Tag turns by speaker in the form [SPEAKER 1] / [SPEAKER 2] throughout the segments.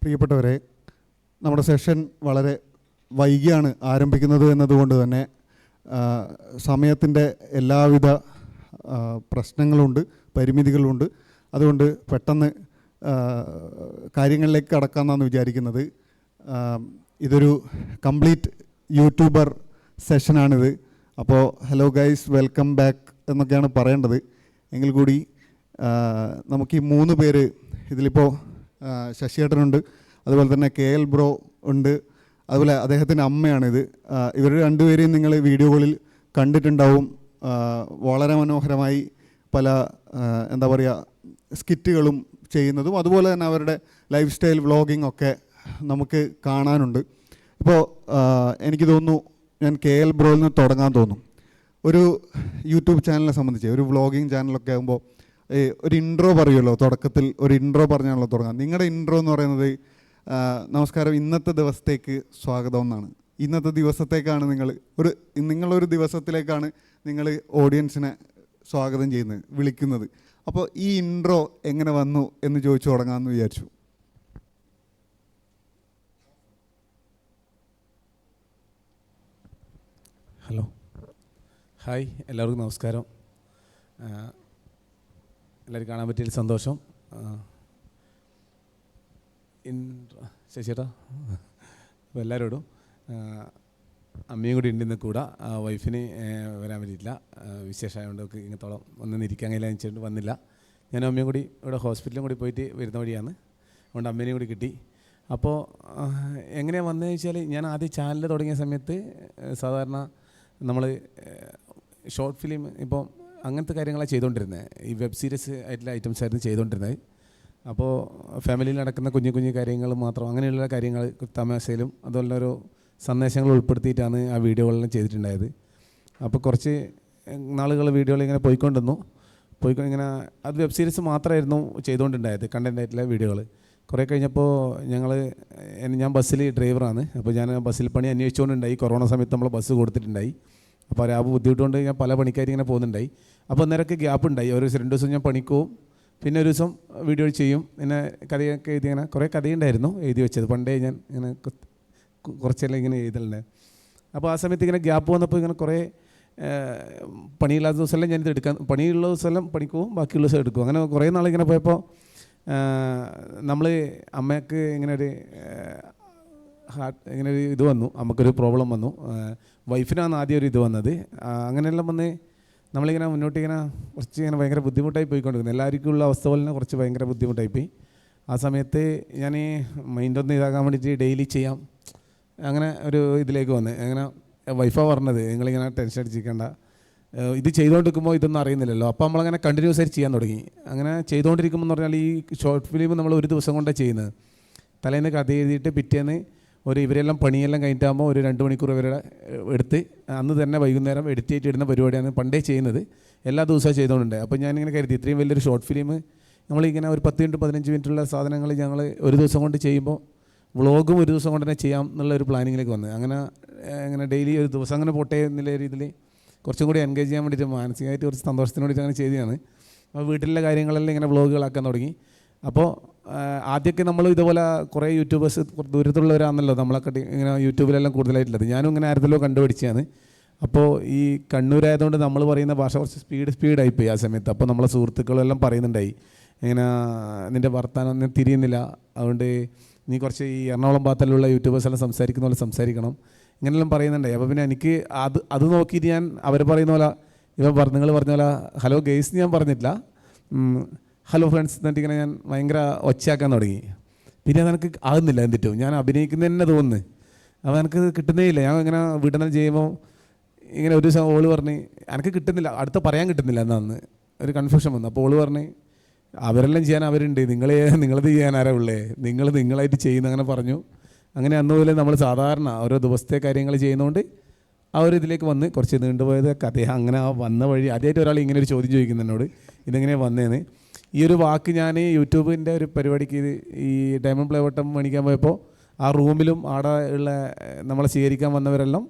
[SPEAKER 1] പ്രിയപ്പെട്ടവരെ, നമ്മുടെ സെഷൻ വളരെ വൈകിയാണ് ആരംഭിക്കുന്നത് എന്നതുകൊണ്ട് തന്നെ സമയത്തിൻ്റെ എല്ലാവിധ പ്രശ്നങ്ങളുണ്ട്, പരിമിതികളുണ്ട്. അതുകൊണ്ട് പെട്ടെന്ന് കാര്യങ്ങളിലേക്ക് കടക്കാമെന്നാണ് വിചാരിക്കുന്നത്. ഇതൊരു കംപ്ലീറ്റ് യൂട്യൂബർ സെഷനാണിത്. അപ്പോൾ ഹലോ ഗൈസ്, വെൽക്കം ബാക്ക് എന്നൊക്കെയാണ് പറയേണ്ടത്. എങ്കിൽ കൂടി നമുക്ക് ഈ 3 പേര് ഇതിലിപ്പോൾ ശശിയേട്ടനുണ്ട്, അതുപോലെ തന്നെ KL ബ്രോ ഉണ്ട്, അതുപോലെ അദ്ദേഹത്തിൻ്റെ അമ്മയാണിത്. ഇവർ രണ്ടുപേരെയും നിങ്ങൾ വീഡിയോകളിൽ കണ്ടിട്ടുണ്ടാവും. വളരെ മനോഹരമായി പല എന്താ പറയുക സ്കിറ്റുകളും ചെയ്യുന്നതും അതുപോലെ തന്നെ അവരുടെ ലൈഫ് സ്റ്റൈൽ വ്ളോഗിങ് ഒക്കെ നമുക്ക് കാണാനുണ്ട്. ഇപ്പോൾ എനിക്ക് തോന്നുന്നു ഞാൻ KL ബ്രോയിൽ നിന്ന് തുടങ്ങാൻ തോന്നും. ഒരു യൂട്യൂബ് ചാനലിനെ സംബന്ധിച്ച് ഒരു വ്ളോഗിങ് ചാനലൊക്കെ ആകുമ്പോൾ ഒരു ഇൻട്രോ പറയുമല്ലോ, തുടക്കത്തിൽ ഒരു ഇൻട്രോ പറഞ്ഞാണല്ലോ തുടങ്ങാം. നിങ്ങളുടെ ഇൻട്രോ എന്ന് പറയുന്നത് നമസ്കാരം, ഇന്നത്തെ ദിവസത്തേക്ക് സ്വാഗതം എന്നാണ്. ഇന്നത്തെ ദിവസത്തേക്കാണ് നിങ്ങളൊരു ദിവസത്തിലേക്കാണ് നിങ്ങൾ ഓഡിയൻസിനെ സ്വാഗതം ചെയ്യുന്നത്, വിളിക്കുന്നത്. അപ്പോൾ ഈ ഇൻട്രോ എങ്ങനെ വന്നു എന്ന് ചോദിച്ചു തുടങ്ങാമെന്ന് വിചാരിച്ചു.
[SPEAKER 2] ഹലോ, ഹായ്, എല്ലാവർക്കും നമസ്കാരം. എല്ലാവരും കാണാൻ പറ്റിയതിൽ സന്തോഷം. ശശിയേട്ടാ, അപ്പോൾ എല്ലാവരോടും അമ്മയും കൂടി ഉണ്ടെന്ന് കൂടെ വൈഫിന് വരാൻ പറ്റിയില്ല, വിശേഷമായതുകൊണ്ട് ഇങ്ങനത്തോളം ഒന്നിരിക്കാൻ കഴിയില്ല, വന്നില്ല. ഞാനും അമ്മയും കൂടി ഇവിടെ ഹോസ്പിറ്റലും കൂടി പോയിട്ട് വരുന്ന വഴിയാണ്, അതുകൊണ്ട് അമ്മേനെയും കൂടി കിട്ടി. അപ്പോൾ എങ്ങനെയാണ് വന്നതെന്ന് വെച്ചാൽ, ഞാൻ ആദ്യം ചാനൽ തുടങ്ങിയ സമയത്ത് സാധാരണ നമ്മൾ ഷോർട്ട് ഫിലിം ഇപ്പോൾ അങ്ങനത്തെ കാര്യങ്ങളാണ് ചെയ്തുകൊണ്ടിരുന്നത്. ഈ വെബ് സീരീസ് ആയിട്ടുള്ള ഐറ്റംസ് ആയിരുന്നു ചെയ്തുകൊണ്ടിരുന്നത്. അപ്പോൾ ഫാമിലിയിൽ നടക്കുന്ന കുഞ്ഞു കുഞ്ഞു കാര്യങ്ങൾ മാത്രം, അങ്ങനെയുള്ള കാര്യങ്ങൾ തമാശയിലും അതുപോലെ ഓരോ സന്ദേശങ്ങൾ ഉൾപ്പെടുത്തിയിട്ടാണ് ആ വീഡിയോകളെല്ലാം ചെയ്തിട്ടുണ്ടായത്. അപ്പോൾ കുറച്ച് നാളുകൾ വീഡിയോകൾ ഇങ്ങനെ പോയിക്കൊണ്ടിരുന്നു. ഇങ്ങനെ അത് വെബ് സീരീസ് മാത്രമായിരുന്നു ചെയ്തുകൊണ്ടുണ്ടായത്, കണ്ടൻ്റ് ആയിട്ടുള്ള വീഡിയോകൾ. കുറേ കഴിഞ്ഞപ്പോൾ ഞാൻ ബസ്സിൽ ഡ്രൈവറാണ്. അപ്പോൾ ഞാൻ ബസ്സിൽ പണി അന്വേഷിച്ചുകൊണ്ടുണ്ടായി. കൊറോണ സമയത്ത് നമ്മൾ ബസ് കൊടുത്തിട്ടുണ്ടായി. അപ്പോൾ ആ ബുദ്ധിമുട്ടുകൊണ്ട് ഞാൻ പല പണിക്കാരും ഇങ്ങനെ പോകുന്നുണ്ടായി. അപ്പോൾ അന്നേരമൊക്കെ ഗ്യാപ്പ് ഉണ്ടായി. ഒരു 2 ദിവസം ഞാൻ പണിക്കവും, പിന്നെ ഒരു ദിവസം വീഡിയോ ചെയ്യും. പിന്നെ കഥയൊക്കെ എഴുതി, ഇങ്ങനെ കുറേ കഥയുണ്ടായിരുന്നു എഴുതി വെച്ചത്. പണ്ടേ ഞാൻ ഇങ്ങനെ കുറച്ചെല്ലാം ഇങ്ങനെ എഴുതലുണ്ടായി. അപ്പോൾ ആ സമയത്ത് ഇങ്ങനെ ഗ്യാപ്പ് വന്നപ്പോൾ ഇങ്ങനെ കുറേ പണിയില്ലാത്ത ദിവസമെല്ലാം ഞാനിത് എടുക്കാൻ, പണിയുള്ള ദിവസമെല്ലാം പണിക്കും, ബാക്കിയുള്ള ദിവസം എടുക്കും. അങ്ങനെ കുറേ നാളിങ്ങനെ പോയപ്പോൾ നമ്മൾ അമ്മയ്ക്ക് ഇങ്ങനെ ഒരു ഇത് വന്നു, നമുക്കൊരു പ്രോബ്ലം വന്നു. വൈഫിനാണ് ആദ്യം ഒരു ഇത് വന്നത്. അങ്ങനെയെല്ലാം വന്ന് നമ്മളിങ്ങനെ മുന്നോട്ട് കുറച്ച് ഭയങ്കര ബുദ്ധിമുട്ടായി പോയിക്കൊണ്ടിരിക്കുന്നു. എല്ലാവർക്കും ഉള്ള അവസ്ഥ പോലെ തന്നെ കുറച്ച് ഭയങ്കര ബുദ്ധിമുട്ടായിപ്പോയി. ആ സമയത്ത് ഞാൻ ഈ മൈൻഡൊന്ന് ഇതാക്കാൻ വേണ്ടിയിട്ട് ഡെയിലി ചെയ്യാം അങ്ങനെ ഒരു ഇതിലേക്ക് വന്ന്. അങ്ങനെ വൈഫാണ് പറഞ്ഞത്, നിങ്ങളിങ്ങനെ ടെൻഷൻ അടിച്ചിരിക്കേണ്ട, ഇത് ചെയ്തുകൊണ്ടിരിക്കുമ്പോൾ ഇതൊന്നും അറിയുന്നില്ലല്ലോ. അപ്പോൾ നമ്മളങ്ങനെ കണ്ടിന്യൂസ് ആയിട്ട് ചെയ്യാൻ തുടങ്ങി. അങ്ങനെ ചെയ്തുകൊണ്ടിരിക്കുമ്പോൾ എന്ന് പറഞ്ഞാൽ ഈ ഷോർട്ട് ഫിലിം നമ്മൾ ഒരു ദിവസം കൊണ്ടാണ് ചെയ്യുന്നത്. തലേന്ന് കഥ എഴുതിയിട്ട് പിറ്റേന്ന് ഇവരെല്ലാം പണിയെല്ലാം കഴിഞ്ഞിട്ടാകുമ്പോൾ ഒരു 2 മണിക്കൂർ ഇവരുടെ എടുത്ത് അന്ന് തന്നെ വൈകുന്നേരം എഡിറ്റ് ചെയ്തിട്ട് ഇടുന്ന പരിപാടിയാണ് പണ്ടേ ചെയ്യുന്നത്. എല്ലാ ദിവസവും ചെയ്തുകൊണ്ടുണ്ട്. അപ്പോൾ ഞാനിങ്ങനെ കരുതി, ഇത്രയും വലിയൊരു ഷോർട്ട് ഫിലിം നമ്മളിങ്ങനെ ഒരു 10-15 മിനിറ്റുള്ള സാധനങ്ങൾ ഞങ്ങൾ ഒരു ദിവസം കൊണ്ട് ചെയ്യുമ്പോൾ വ്ളോഗും ഒരു ദിവസം കൊണ്ട് തന്നെ ചെയ്യാം എന്നുള്ളൊരു പ്ലാനിങ്ങിലേക്ക് വന്നത്. അങ്ങനെ ഡെയിലി ഒരു ദിവസം അങ്ങനെ പോട്ടെ എന്നുള്ള രീതിയിൽ കുറച്ചും കൂടി എൻഗേജ് ചെയ്യാൻ വേണ്ടിയിട്ട്, മാനസികമായിട്ട് കുറച്ച് സന്തോഷത്തിന് വേണ്ടിയിട്ട് അങ്ങനെ ചെയ്തതാണ്. അപ്പോൾ വീട്ടിലെ കാര്യങ്ങളെല്ലാം ഇങ്ങനെ വ്ളോഗുകളാക്കാൻ തുടങ്ങി. അപ്പോൾ ആദ്യമൊക്കെ നമ്മൾ ഇതുപോലെ കുറേ യൂട്യൂബേഴ്സ് ദൂരത്തുള്ളവരാണല്ലോ നമ്മളൊക്കെ ഇങ്ങനെ യൂട്യൂബിലെല്ലാം കൂടുതലായിട്ടുള്ളത്. ഞാനും ഇങ്ങനെ ആയിരത്തിലോ കണ്ടുപിടിച്ചാണ്. അപ്പോൾ ഈ കണ്ണൂരായതുകൊണ്ട് നമ്മൾ പറയുന്ന ഭാഷ കുറച്ച് സ്പീഡായിപ്പോയി ആ സമയത്ത്. അപ്പോൾ നമ്മളെ സുഹൃത്തുക്കളെല്ലാം പറയുന്നുണ്ടായി, ഇങ്ങനെ നിൻ്റെ വർത്താനം തിരിയുന്നില്ല, അതുകൊണ്ട് നീ കുറച്ച് ഈ എറണാകുളം ഭാഗത്തുള്ള യൂട്യൂബേഴ്സെല്ലാം സംസാരിക്കുന്ന പോലെ സംസാരിക്കണം, ഇങ്ങനെയെല്ലാം പറയുന്നുണ്ടായി. അപ്പോൾ പിന്നെ എനിക്ക് അത് നോക്കിയിട്ട് ഞാൻ അവർ പറയുന്ന പോലെ, നിങ്ങൾ പറഞ്ഞ പോലെ ഹലോ ഗെയ്സ് ഞാൻ പറഞ്ഞിട്ടില്ല, ഹലോ ഫ്രണ്ട്സ് എന്നിട്ട് ഇങ്ങനെ ഞാൻ ഭയങ്കര ഒച്ചയാക്കാൻ തുടങ്ങി. പിന്നെ അതെനിക്ക് ആകുന്നില്ല, എന്നിട്ടും ഞാൻ അഭിനയിക്കുന്നത് തന്നെ തോന്നുന്നു. അപ്പോൾ എനിക്ക് കിട്ടുന്നേ ഇല്ല. ഞാൻ ഇങ്ങനെ വീട്ടിൽ ചെയ്യുമ്പോൾ ഇങ്ങനെ ഒരു ദിവസം ഓള് പറഞ്ഞ് എനിക്ക് കിട്ടുന്നില്ല, അടുത്ത പറയാൻ കിട്ടുന്നില്ല എന്നാന്ന് ഒരു കൺഫ്യൂഷൻ വന്നു. അപ്പോൾ ഓള് പറഞ്ഞ് അവരെല്ലാം ചെയ്യാൻ അവരുണ്ട്, നിങ്ങളത് ചെയ്യാൻ ആരാ ഉള്ളേ, നിങ്ങളായിട്ട് ചെയ്യുന്ന അങ്ങനെ പറഞ്ഞു. അങ്ങനെ അന്ന് പോലെ നമ്മൾ സാധാരണ ഓരോ ദിവസത്തെ കാര്യങ്ങൾ ചെയ്യുന്നതുകൊണ്ട് ആ ഒരു ഇതിലേക്ക് വന്ന് കുറച്ച് നീണ്ടുപോയത് കഥ. അങ്ങനെ ആ വന്ന വഴി ആദ്യമായിട്ട് ഒരാൾ ഇങ്ങനെ ഒരു ചോദ്യം ചോദിക്കുന്നു എന്നോട്, ഇതെങ്ങനെയാണ് വന്നതെന്ന്. ഈ ഒരു വാക്ക് ഞാൻ യൂട്യൂബിൻ്റെ ഒരു പരിപാടിക്ക് ഈ ഡയമണ്ട് പ്ലേ വട്ടം മേടിക്കാൻ പോയപ്പോൾ ആ റൂമിലും അവിടെ ഉള്ള നമ്മളെ സ്വീകരിക്കാൻ വന്നവരെല്ലാം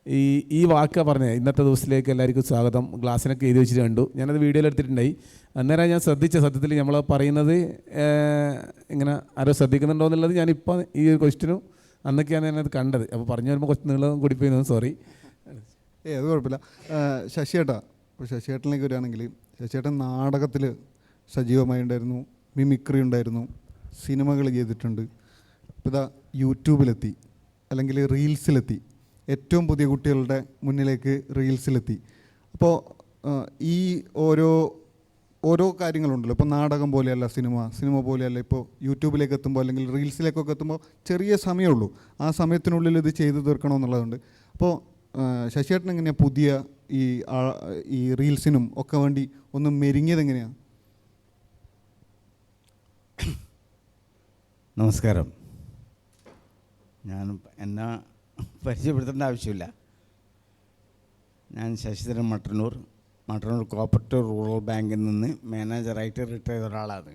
[SPEAKER 2] ഈ വാക്കാണ് പറഞ്ഞത്. ഇന്നത്തെ ദിവസത്തിലേക്ക് എല്ലാവർക്കും സ്വാഗതം. ഗ്ലാസ്സിനൊക്കെ എഴുതി വെച്ചിട്ട് കണ്ടു. ഞാനത് വീഡിയോയിൽ എടുത്തിട്ടുണ്ടായി. അന്നേരം ഞാൻ ശ്രദ്ധിച്ച സത്യത്തിൽ നമ്മൾ പറയുന്നത് ഇങ്ങനെ ആരോ ശ്രദ്ധിക്കുന്നുണ്ടോ എന്നുള്ളത് ഞാനിപ്പോൾ ഈ ഒരു ക്വസ്റ്റ്യനും അന്നൊക്കെയാണ് ഞാനത് കണ്ടത്. അപ്പോൾ പറഞ്ഞു വരുമ്പോൾ കുറച്ച് നീളം കൂടി പോയി, സോറി.
[SPEAKER 1] അത് കുഴപ്പമില്ല. ശശിയേട്ടാ, ഇപ്പോൾ ശശിയേട്ടനിലേക്ക് വരികയാണെങ്കിൽ ശശിയേട്ടൻ നാടകത്തിൽ സജീവമായി ഉണ്ടായിരുന്നു, മിമിക്രി ഉണ്ടായിരുന്നു, സിനിമകൾ ചെയ്തിട്ടുണ്ട്. ഇപ്പോൾ ഇതാ യൂട്യൂബിലെത്തി, അല്ലെങ്കിൽ റീൽസിലെത്തി. ഏറ്റവും പുതിയ കുട്ടികളുടെ മുന്നിലേക്ക് റീൽസിലെത്തി. അപ്പോൾ ഈ ഓരോ കാര്യങ്ങളുണ്ടല്ലോ. ഇപ്പോൾ നാടകം പോലെയല്ല സിനിമ പോലെയല്ല. ഇപ്പോൾ യൂട്യൂബിലേക്ക് എത്തുമ്പോൾ അല്ലെങ്കിൽ റീൽസിലേക്കൊക്കെ എത്തുമ്പോൾ ചെറിയ സമയമുള്ളൂ. ആ സമയത്തിനുള്ളിൽ ഇത് ചെയ്തു തീർക്കണമെന്നുള്ളതുണ്ട്. അപ്പോൾ ശശിയേട്ടൻ എങ്ങനെയാണ് പുതിയ ഈ റീൽസിനും ഒക്കെ വേണ്ടി ഒന്ന് മെരുങ്ങിയത് എങ്ങനെയാണ്?
[SPEAKER 3] നമസ്കാരം. ഞാൻ എന്നെ പരിചയപ്പെടുത്തേണ്ട ആവശ്യമില്ല. ഞാൻ ശശിധരൻ മട്ടന്നൂർ കോപ്പറേറ്റീവ് റൂറൽ ബാങ്കിൽ നിന്ന് മാനേജറായിട്ട് റിട്ടയർ ചെയ്ത ഒരാളാണ്.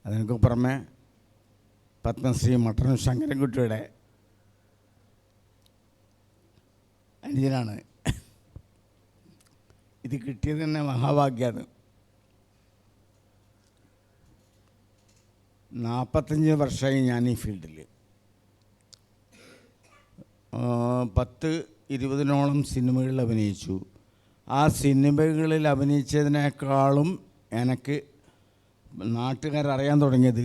[SPEAKER 3] അതിനൊക്കെ പുറമെ പത്മശ്രീ മട്ടന്നൂർ ശങ്കരൻകുട്ടിയുടെ അനുജനാണ്. ഇത് കിട്ടിയത് തന്നെ മഹാഭാഗ്യമാണ്. 45 വർഷമായി ഞാൻ ഈ ഫീൽഡിൽ. 10-20 സിനിമകളിൽ അഭിനയിച്ചു. ആ സിനിമകളിൽ അഭിനയിച്ചതിനേക്കാളും എനിക്ക് നാട്ടുകാരറിയാൻ തുടങ്ങിയത്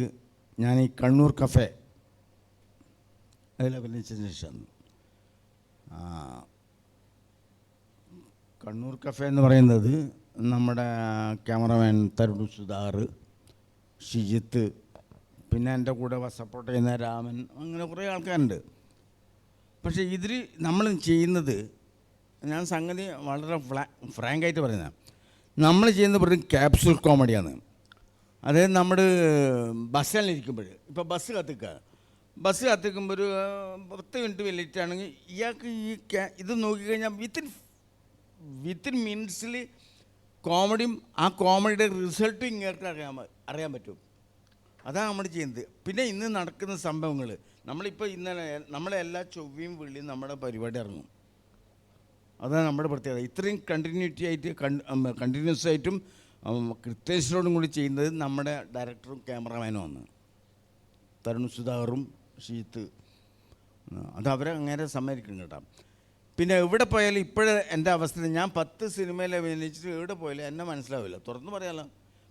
[SPEAKER 3] ഞാൻ ഈ കണ്ണൂർ കഫേ അതിൽ അഭിനയിച്ചതിന് ശേഷമാണ്. കണ്ണൂർ കഫേ എന്ന് പറയുന്നത് നമ്മുടെ ക്യാമറമാൻ തരുൺ സുധാർ, ഷിജിത്ത്, പിന്നെ എൻ്റെ കൂടെ സപ്പോർട്ട് ചെയ്യുന്ന രാമൻ, അങ്ങനെ കുറേ ആൾക്കാരുണ്ട്. പക്ഷേ ഇതിൽ നമ്മൾ ചെയ്യുന്നത്, ഞാൻ സംഗതി വളരെ ഫ്രാങ്കായിട്ട് പറയുന്നത്, നമ്മൾ ചെയ്യുന്നത് വെറും ക്യാപ്സ്യൂൾ കോമഡിയാണ്. അതായത് നമ്മൾ ബസ്സിലിരിക്കുമ്പോൾ, ഇപ്പോൾ ബസ് കത്തിക്കുമ്പോൾ ഒരു 10 മിനിറ്റ് ലേറ്റ് ആണെങ്കിൽ ഇയാൾക്ക് ഇത് നോക്കിക്കഴിഞ്ഞാൽ വിത്തിൻ മിനിറ്റ്സിൽ കോമഡിയും ആ കോമഡിയുടെ റിസൾട്ടും ഇങ്ങോട്ട് അറിയാൻ പറ്റും. അതാണ് നമ്മൾ ചെയ്യുന്നത്. പിന്നെ ഇന്ന് നടക്കുന്ന സംഭവങ്ങൾ നമ്മളിപ്പോൾ ഇന്നലെ നമ്മളെ എല്ലാ ചൊവ്വയും വെള്ളിയും നമ്മുടെ പരിപാടി ഇറങ്ങും. അതാണ് നമ്മുടെ പ്രത്യേകത. ഇത്രയും കണ്ടിന്യൂസ് ആയിട്ടും കൃത്യനിഷ്ഠയോടും കൂടി ചെയ്യുന്നത് നമ്മുടെ ഡയറക്ടറും ക്യാമറമാനുമാണ്, തരുൺ സുധാകറും ഷീത്ത്. അത് അവരെ അങ്ങനെ സമ്മതിക്കണം കേട്ടോ. പിന്നെ എവിടെ പോയാലും ഇപ്പോഴേ എൻ്റെ അവസ്ഥ, ഞാൻ 10 സിനിമയിൽ അഭിനയിച്ചിട്ട് എവിടെ പോയാലും എന്നെ മനസ്സിലാവില്ല, തുറന്നു പറയാമല്ലോ.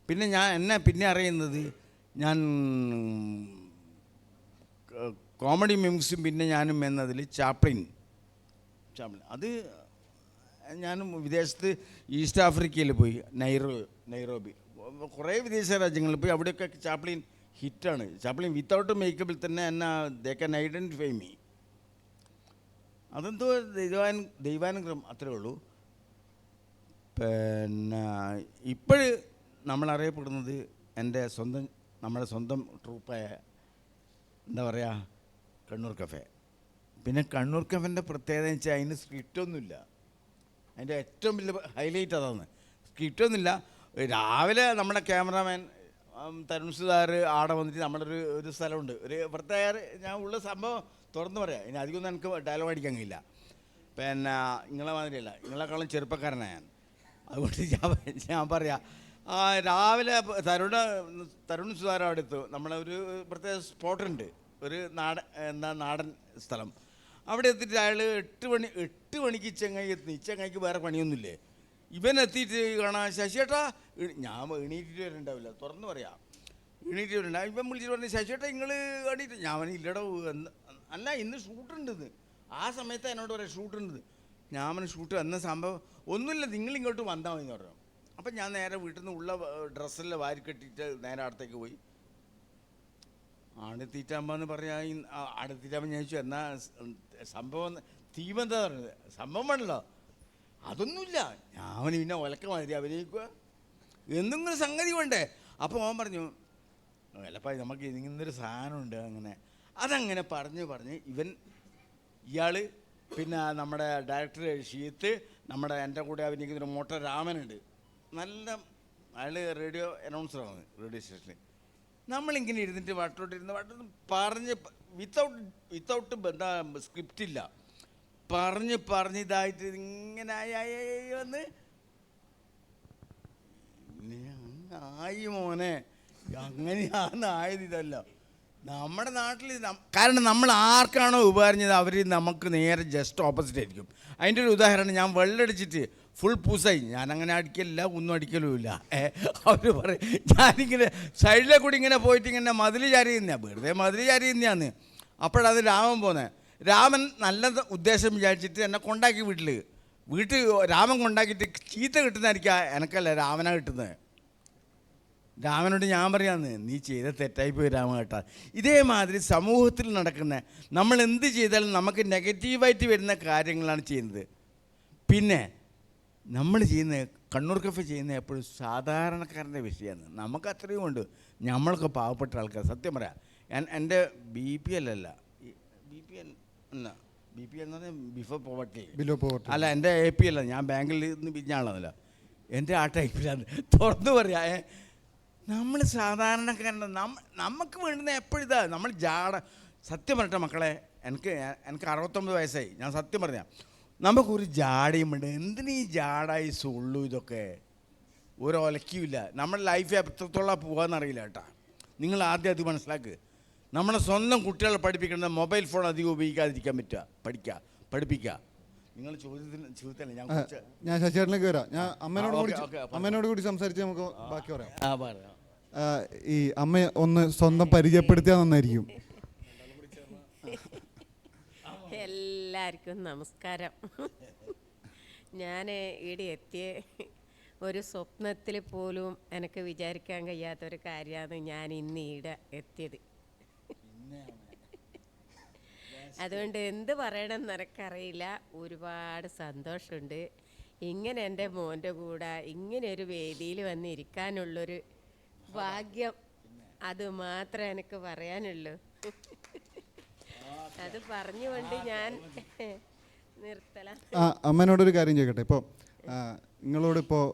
[SPEAKER 3] പിന്നെ എന്നെ അറിയുന്നത് ഞാൻ കോമഡി മിമിക്സും പിന്നെ ഞാനും എന്നതിൽ ചാപ്ലിൻ അത് ഞാനും വിദേശത്ത് ഈസ്റ്റ് ആഫ്രിക്കയിൽ പോയി, നൈറോബി, കുറേ വിദേശ രാജ്യങ്ങളിൽ പോയി. അവിടെയൊക്കെ ചാപ്ലിൻ ഹിറ്റാണ്. ചാപ്ലിൻ വിത്തൗട്ട് മേക്കപ്പിൽ തന്നെ എന്നെ ദേ ക്യാൻ ഐഡൻറ്റിഫൈ മീ. അതെന്തോ ദൈവാനുഗ്രഹം, അത്രേ ഉള്ളൂ. പിന്നെ ഇപ്പോൾ നമ്മളറിയപ്പെടുന്നത് നമ്മുടെ സ്വന്തം ട്രൂപ്പായ എന്താ പറയുക, കണ്ണൂർ കഫേ. പിന്നെ കണ്ണൂർ കഫേൻ്റെ പ്രത്യേകത എന്ന് വെച്ചാൽ അതിന് സ്ക്രിപ്റ്റൊന്നുമില്ല. അതിൻ്റെ ഏറ്റവും വലിയ ഹൈലൈറ്റ് അതാണ്, സ്ക്രിപ്റ്റൊന്നുമില്ല. രാവിലെ നമ്മുടെ ക്യാമറാമാൻ തരുൺ സുധാർ ആടെ വന്നിട്ട് നമ്മുടെ ഒരു സ്ഥലമുണ്ട്, ഒരു പ്രത്യേക, ഞാൻ ഉള്ള സംഭവം തുറന്നു പറയാം. ഇനി അധികമൊന്നും എനിക്ക് ഡയലോഗ് അടിക്കാൻ കഴിയില്ല. പിന്നെ നിങ്ങളെ മാതിരിയല്ല, നിങ്ങളെക്കാളും ചെറുപ്പക്കാരനാണ് ഞാൻ. അതുകൊണ്ട് ഞാൻ പറയാം, രാവിലെ തരുൺ സുധാർ അവിടെ എത്തും. നമ്മളൊരു പ്രത്യേക സ്പോട്ടുണ്ട്, ഒരു നാടൻ സ്ഥലം. അവിടെ എത്തിയിട്ട് അയാൾ 8 മണിക്ക് ചെങ്ങായി എത്തി. ചെങ്ങായിക്ക് വേറെ പണിയൊന്നുമില്ലേ. ഇവൻ എത്തിയിട്ട് കാണാൻ, ശശിയേട്ടാ, ഞാൻ എണീറ്റിട്ട് വരണ്ടാവില്ല, തുറന്നു പറയാം, എണീറ്റ് വരണ്ടാവും. ഇവൻ വിളിച്ചിട്ട് പറഞ്ഞു, ശശിയേട്ടാ നിങ്ങൾ എണീറ്റ്. ഞാൻ ഇല്ലടോ, അല്ല ഇന്ന് ഷൂട്ടുണ്ടെന്ന്. ആ സമയത്ത് എന്നോട് പറയാം ഷൂട്ടുണ്ട്. ഞാൻ ഷൂട്ട് എന്ന സംഭവം ഒന്നുമില്ല, നിങ്ങളിങ്ങോട്ട് വന്നാൽ മതി എന്ന് പറഞ്ഞു. അപ്പം ഞാൻ നേരെ വീട്ടിൽ നിന്ന് ഉള്ള ഡ്രസ്സെല്ലാം വാരി കെട്ടിയിട്ട് നേരെ അടുത്തേക്ക് പോയി. ആടെത്തിയിട്ടാകുമ്പോൾ പറയാം, അടുത്തിട്ടാകുമ്പോൾ ഞാൻ ചോദിച്ചു എന്നാ സംഭവം, തീമെന്താ പറഞ്ഞത്, സംഭവം വേണല്ലോ. അതൊന്നുമില്ല, ഞാൻ പിന്നെ ഒലക്ക മാതിരി അഭിനയിക്കുക, എന്തെങ്കിലും സംഗതി വേണ്ടേ. അപ്പോൾ അവൻ പറഞ്ഞു, ചിലപ്പോൾ നമുക്ക് ഇങ്ങനൊരു സാധനമുണ്ട്, അങ്ങനെ അതങ്ങനെ പറഞ്ഞ് ഇയാൾ, പിന്നെ നമ്മുടെ ഡയറക്ടർ ഷീത്ത്, എൻ്റെ കൂടെ അഭിനയിക്കുന്നൊരു മോട്ടർ രാമനുണ്ട്, നല്ല അയാൾ റേഡിയോ അനൗൺസറാണ് റേഡിയോ സ്റ്റേഷനിൽ. നമ്മളിങ്ങനെ ഇരുന്നിട്ട് വട്ടോട്ട് പറഞ്ഞ് വിത്തൗട്ട് എന്താ സ്ക്രിപ്റ്റില്ല, പറഞ്ഞ് ഇതായിട്ട് ഇങ്ങനെ വന്ന് ആയി മോനെ, അങ്ങനെയാണെന്നായത് ഇതല്ല നമ്മുടെ നാട്ടിൽ. കാരണം നമ്മൾ ആർക്കാണോ ഉപകാരം അവർ നമുക്ക് നേരെ ജസ്റ്റ് ഓപ്പോസിറ്റ് ആയിരിക്കും. അതിൻ്റെ ഒരു ഉദാഹരണം, ഞാൻ വെള്ളമടിച്ചിട്ട് ഫുൾ പൂസായി, ഞാനങ്ങനെ അടിക്കലില്ല, ഒന്നും അടിക്കലുമില്ല. അവർ പറയും ഞാനിങ്ങനെ സൈഡിലെ കൂടി ഇങ്ങനെ പോയിട്ട് ഇങ്ങനെ മതിൽ ചാരി തന്നെയാണ്, വെറുതെ മതിൽ ചാരി തന്നെയാന്ന്. അപ്പോഴത് രാമൻ പോന്നെ, രാമൻ നല്ല ഉദ്ദേശം വിചാരിച്ചിട്ട് എന്നെ കൊണ്ടാക്കി വീട്ടിൽ രാമൻ കൊണ്ടാക്കിയിട്ട് ചീത്ത കിട്ടുന്നതായിരിക്കും എനക്കല്ല, രാമനാണ് കിട്ടുന്നത്. രാമനോട് ഞാൻ പറയാന്ന്, നീ ചെയ്ത തെറ്റായിപ്പോയി രാമ കേട്ടാ. ഇതേമാതിരി സമൂഹത്തിൽ നടക്കുന്ന നമ്മൾ എന്ത് ചെയ്താലും നമുക്ക് നെഗറ്റീവായിട്ട് വരുന്ന കാര്യങ്ങളാണ് ചെയ്യുന്നത്. പിന്നെ നമ്മൾ ചെയ്യുന്ന കണ്ണൂർ കഫേ ചെയ്യുന്ന എപ്പോഴും സാധാരണക്കാരൻ്റെ വിഷയമാണ്. നമുക്ക് അത്രയും ഉണ്ട്, നമ്മളൊക്കെ പാവപ്പെട്ട ആൾക്കാർ. സത്യം പറയാം, എൻ്റെ BPL അല്ല, BPL എന്ന് പറഞ്ഞാൽ ബിഫോർ പോവർട്ടി അല്ല, എൻ്റെ APL അല്ല, ഞാൻ ബാങ്കിൽ നിന്ന് പിരിഞ്ഞ ആളാണല്ലോ, എൻ്റെ ആ ടൈപ്പിലാണ്. തുറന്നു പറയാ, നമ്മൾ സാധാരണക്കാരൻ്റെ നമുക്ക് വേണ്ടുന്ന എപ്പോഴിതാ നമ്മൾ ജാട. സത്യം പറയട്ടെ മക്കളെ, എനിക്ക് 69 വയസ്സായി, ഞാൻ സത്യം പറഞ്ഞാൽ നമുക്കൊരു ജാടയും ഉണ്ട്. എന്തിനീ ജാടായി സുള്ളു ഇതൊക്കെ, ഒരു ഒലക്കിയില്ല. നമ്മുടെ ലൈഫ് എത്രത്തോളം പോകാമെന്നറിയില്ല കേട്ടാ. നിങ്ങൾ ആദ്യം അത് മനസ്സിലാക്കുക. നമ്മളെ സ്വന്തം കുട്ടികളെ പഠിപ്പിക്കേണ്ടത് മൊബൈൽ ഫോൺ അധികം ഉപയോഗിക്കാതിരിക്കാൻ പറ്റുക, പഠിപ്പിക്കുക. നിങ്ങൾ ചോദ്യത്തിന്
[SPEAKER 1] ഞാൻ ശശിയേട്ടനിലേക്ക് വരാം. ഞാൻ അമ്മേനോട് കൂടി സംസാരിച്ച് നമുക്ക് ബാക്കി പറയാം. ഈ അമ്മ ഒന്ന് സ്വന്തം പരിചയപ്പെടുത്തിയാൽ നന്നായിരിക്കും.
[SPEAKER 4] എല്ലാവർക്കും നമസ്കാരം. ഞാൻ ഇവിടെ എത്തിയ ഒരു സ്വപ്നത്തിൽ പോലും എനിക്ക് വിചാരിക്കാൻ കഴിയാത്തൊരു കാര്യമാണ് ഞാൻ ഇന്ന് ഇവിടെ എത്തിയത്. അതുകൊണ്ട് എന്ത് പറയണം എന്നെനിക്കറിയില്ല. ഒരുപാട് സന്തോഷമുണ്ട് ഇങ്ങനെ എൻ്റെ മോൻ്റെ കൂടെ ഇങ്ങനെ ഒരു വേദിയിൽ വന്നിരിക്കാനുള്ളൊരു ഭാഗ്യം. അത് മാത്രമേ എനിക്ക് പറയാനുള്ളൂ. അത് പറഞ്ഞുകൊണ്ട് ഞാൻ നിർത്തല.
[SPEAKER 1] അമ്മേനോടൊരു കാര്യം ചോദിക്കട്ടെ. ഇപ്പോൾ നിങ്ങളോടിപ്പോൾ